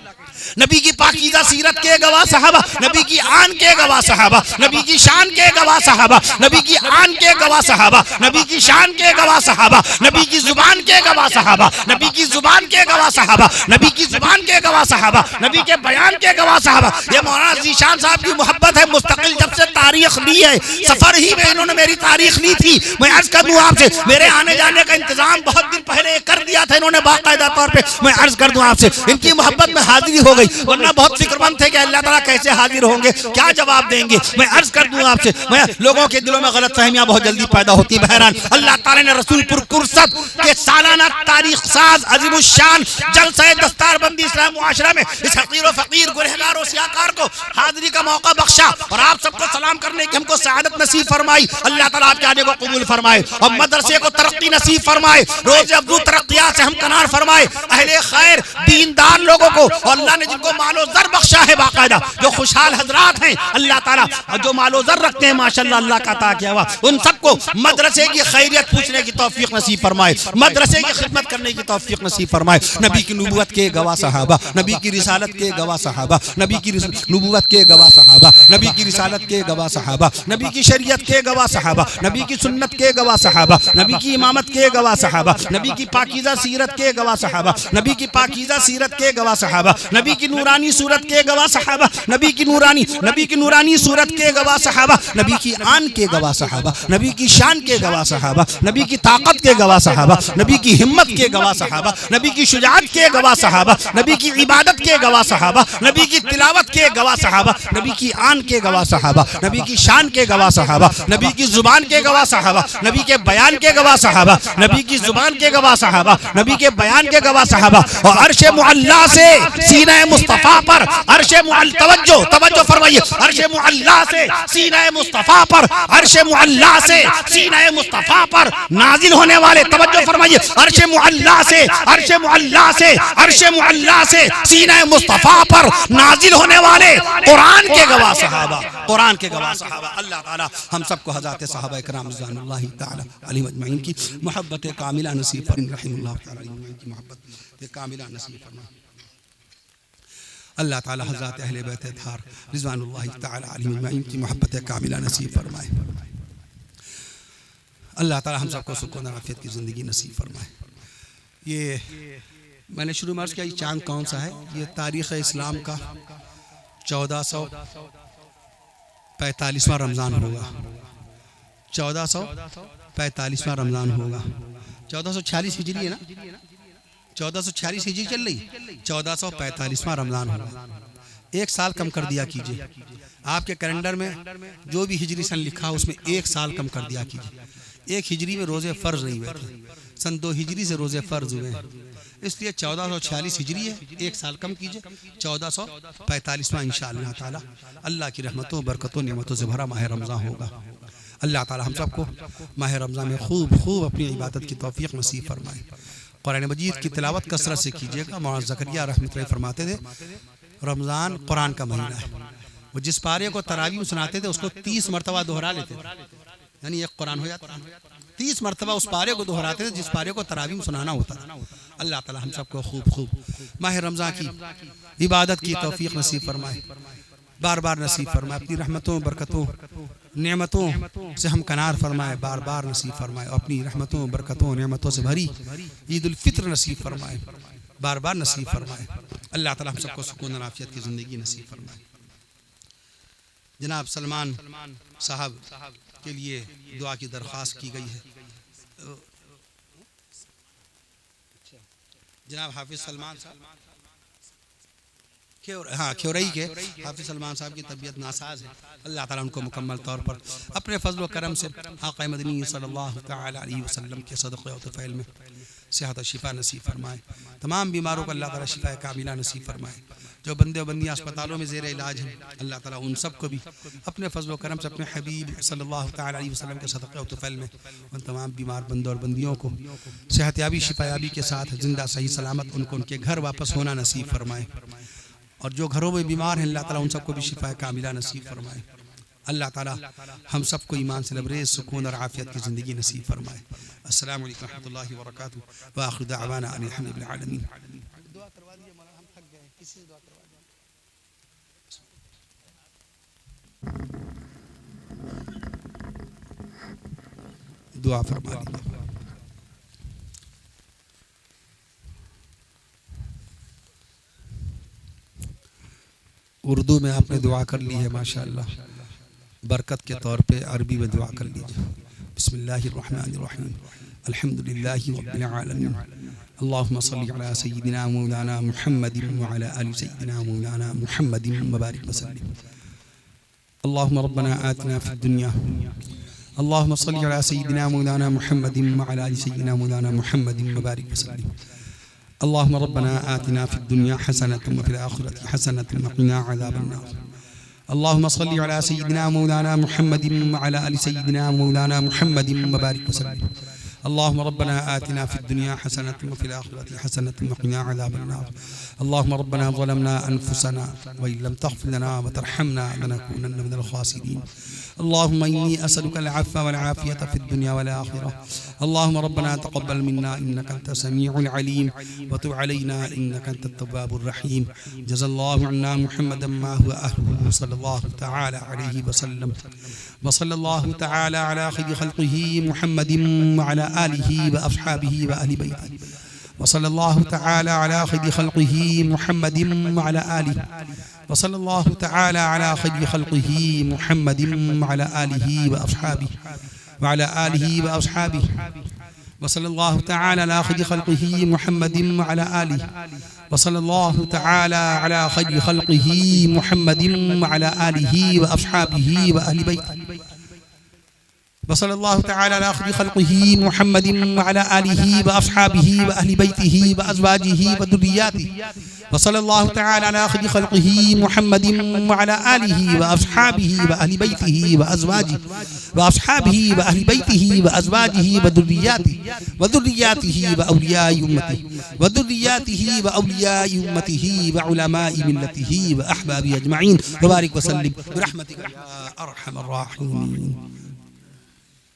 نبی کی پاکیزہ سیرت کے گواہ صحابہ, نبی کی آن کے گواہ صحابہ, نبی کی شان کے گواہ صحابہ, نبی کی آن کے گواہ صحابہ, نبی کی شان کے گواہ صحابہ, نبی کی زبان کے گواہ صحابہ, نبی کی زبان کے گواہ صحابہ, نبی کی زبان کے گواہ صحابہ, نبی کے بیان کے گواہ صحابہ. یہ مولانا ذیشان صاحب کی محبت ہے, مستقل جب سے تاریخ لی ہے, سفر ہی میں انہوں نے میری تاریخ لی تھی. میں عرض کر دوں آپ سے, میرے آنے جانے کا انتظام بہت دن پہلے کر دیا تھا انہوں نے باقاعدہ طور پہ. میں عرض کر دوں آپ سے, ان کی محبت میں حاضری ہو گئی, ورنہ بہت فکر مند تھے کہ اللہ تعالیٰ کیسے حاضر ہوں گے, کیا جواب دیں گے. میں عرض کر دوں آپ سے, میں لوگوں کے دلوں میں غلط فہمیاں بہت جلدی پیدا ہوتی ہیں. بہرحال اللہ تعالیٰ نے رسول پر کرست کے سالانہ تاریخ ساز عظیم الشان جلسہ دستار بندی اسلام معاشرہ میں اس حقیر و فقیر گنہگار و سیاکار کو حاضری کا موقع بخشا, اور آپ سب کو سلام کرنے کی ہم کو سعادت نصیب فرمائی. اللہ تعالیٰ آپ کے آنے کو قبول فرمائے اور مدرسے کو ترقی نصیب فرمائے, روز افزو ترقیات سے ہم کنار فرمائے. اہل خیر دیندار لوگوں کو, اور اللہ نے جن کو مال و زر بخشا ہے باقاعدہ, جو خوشحال حضرات ہیں اللہ تعالیٰ, اور جو مال و زر رکھتے ہیں ماشاءاللہ اللہ کا عطا کیا ہوا, ان سب کو مدرسے کی خیریت پوچھنے کی توفیق نصیب فرمائے, مدرسے کی خدمت کرنے کی توفیق نصیب فرمائے. نبی کی نبوت کے گواہ صحابہ, نبی کی رسالت کے گواہ صحابہ, نبی کی نبوت کے گواہ صحابہ, نبی کی رسالت کے گواہ صحابہ, نبی کی شریعت کے گواہ صحابہ, نبی کی سنت کے گواہ صحابہ, نبی کی امامت کے گواہ صحابہ, نبی کی پاکیزہ سیرت کے گواہ صحابہ, نبی کی پاکیزہ سیرت کے گواہ صحابہ, نبی کی نورانی صورت کے گواہ صحابہ, نبی کی نورانی صورت کے گواہ صحابہ, نبی کی آن کے گواہ صحابہ, نبی کی شان کے گواہ صحابہ, نبی کی طاقت کے گواہ صحابہ, نبی کی ہمت کے گواہ صحابہ, نبی کی شجاعت کے گواہ صحابہ, نبی کی عبادت کے گواہ صحابہ, نبی کی تلاوت کے گواہ صحابہ, نبی کی آن کے گواہ صحابہ, نبی کی شان کے گواہ صحابہ، نبی کی زبان کے گواہ صحابہ، نبی کے بیان کے گواہ صحابہ، نبی کی زبان کے گواہ صحابہ، نبی کے بیان کے گواہ صحابہ. اور عرش معلیٰ سے سینہ مصطفیٰ پر توجہ فرمائیے، عرش معلیٰ سے سینہ مصطفیٰ پر، عرش معلیٰ سے سینہ مصطفیٰ پر نازل ہونے والے، توجہ فرمائیے، عرش معلیٰ سے عرش معلیٰ سے عرش معلیٰ سے سینہ مصطفیٰ پر نازل ہونے والے قرآن کے گواہ صحابہ، قرآن کے گواہ صحابہ. اللہ تعالی ہم سب کو حضرات صحابہ کرام رضوان اللہ تعالی علیہم اجمعین کی محبت کاملہ نصیب فرمائے، رحم اللہ تعالی علیہم کی محبت کاملہ نصیب فرمائے. اللہ تعالی حضرات اہل بیت اطہار رضوان اللہ تعالی علیہم اجمعین کی محبت کاملہ نصیب فرمائے. اللہ تعالی ہم سب کو سکون اور عافیت کی زندگی نصیب فرمائے. یہ میں نے شروع میں عرض کیا یہ چاند کون سا ہے؟ یہ تاریخ اسلام کا 1445واں رمضان ہوگا. 1445واں رمضان ہوگا. 1446 ہجری ہے نا، 1446 ہجری چل رہی، 1445واں رمضان ہوگا. ایک سال کم کر دیا کیجئے. آپ کے کیلنڈر میں جو بھی ہجری سن لکھا اس میں ایک سال کم کر دیا کیجئے. ایک ہجری میں روزے فرض نہیں ہوئے تھے، سن 2 ہجری سے روزے فرض ہوئے ہیں، اس لیے 1446 ہجری ہے، ایک سال کم کیجئے. 1445واں انشاءاللہ تعالی اللہ کی رحمتوں برکتوں نعمتوں سے بھرا ماہ رمضان ہوگا. اللہ تعالی ہم سب کو ماہ رمضان میں خوب اپنی عبادت کی توفیق نصیب فرمائے. قرآن مجید کی تلاوت کثرت سے کیجئے گا. مولانا زکریا رحمۃ اللہ فرماتے تھے رمضان قرآن کا مہینہ ہے. وہ جس پارے کو تراویح میں سناتے تھے اس کو 30 مرتبہ دہرا لیتے تھے، یعنی ایک قرآن ہو جاتا. 30 مرتبہ اس پارے کو دہراتے تھے جس پارے کو تراویح میں سنانا ہوتا تھا. اللہ تعالی ہم سب کو خوب ماہ رمضان کی عبادت کی توفیق نصیب فرمائے، بار بار نصیب فرمائے. اپنی رحمتوں برکتوں نعمتوں سے ہم کنار فرمائے، بار بار نصیب فرمائے. اور اپنی رحمتوں برکتوں نعمتوں سے بھری عید الفطر نصیب فرمائے، بار بار نصیب فرمائے. اللہ تعالی ہم سب کو سکون اور عافیت کی زندگی نصیب فرمائے. جناب سلمان صاحب کے لیے دعا کی درخواست کی گئی ہے. جناب حافظ سلمان صاحب کھیورئی کے حافظ سلمان صاحب کی طبیعت ناساز ہے. اللہ تعالیٰ ان کو مکمل طور پر اپنے فضل و کرم سے آقا مدنی صلی اللہ تعالی علیہ وسلم کے صدقے و طفیل میں صحت و شفا نصیب فرمائے. تمام بیماروں کو اللہ تعالیٰ شفا کاملہ نصیب فرمائے. جو بندے و بندیاں اسپتالوں میں زیر علاج ہیں اللہ تعالیٰ ان سب کو بھی اپنے فضل و کرم سے اپنے حبیب صلی اللہ تعالی علیہ وسلم کے صدقے و طفیل میں ان تمام بیمار بندوں اور بندیوں کو صحت یابی شفا یابی کے ساتھ زندہ صحیح سلامت ان کو ان کے گھر واپس ہونا نصیب فرمائے. اور جو گھروں میں بیمار ہیں اللہ تعالیٰ ان سب کو بھی شفا کاملہ نصیب فرمائے. اللہ تعالیٰ ہم سب کو ایمان سے لبریز سکون اور عافیت کی زندگی نصیب فرمائے. السلام علیکم ورحمۃ اللہ وبرکاتہ وآخر دعوانا ان الحمد للہ العالمین. دعا فرما لیجیے. اردو میں آپ نے دعا کر لی ہے ماشاءاللہ، برکت کے طور پہ عربی میں دعا کر لیجیے. بسم اللہ الرحمن الرحیم الحمد للہ رب العالمین اللہم صلی علی سیدنا مولانا محمد وعلی آل سیدنا مولانا محمد مبارک وسلم. اللہم ربنا آتنا فی الدنیا اللہم صلی علی سیدنا مولانا محمد وعلی آل سیدنا مولانا محمد مبارک وسلم. اللهم ربنا آتنا في الدنيا حسنة وفي الآخرة حسنة وقنا عذاب النار. اللهم صل على سيدنا مولانا محمد وعلى آل سيدنا مولانا محمد وبارك وسلم. اللهم ربنا آتنا في الدنيا حسنة وفي الآخرة حسنة وقنا عذاب النار. اللهم ربنا ظلمنا أنفسنا وإن لم تغفر لنا وترحمنا لنكونن من الخاسرين. اللهم إني أسألك العفو والعافية في الدنيا والآخرة. اللهم ربنا تقبل منا إنك أنت السميع العليم وتب علينا إنك أنت التواب الرحيم. جزا الله عنا محمدا ما هو أهله صلى الله تعالى عليه وسلم. وصلى الله تعالى على خير خلقه محمد وعلى آله وأصحابه وأهل بيته. وصلى الله تعالى على خير خلقه محمد وعلى آله. وصلى الله تعالى على خير خلقه محمد وعلى آله وأصحابه وعلى آله وأصحابه وصلى الله تعالى على خير خلقه محمد وعلى آله وصلى الله تعالى على خير خلقه محمد وعلى آله وأصحابه وأهل بيته وصلى الله تعالى على خير خلقه محمد وعلى آله وأصحابه وأهل بيته وأزواجه وذرياته وصلى الله تعالى على خير خلقه محمد وعلى آله وأصحابه وأهل بيته وأزواجه وأصحابه وأهل بيته وأزواجه وذرياته وأولياء أمته وعلماء ملته وأحبابه أجمعين وبارك وسلم برحمتك يا أرحم الراحمين.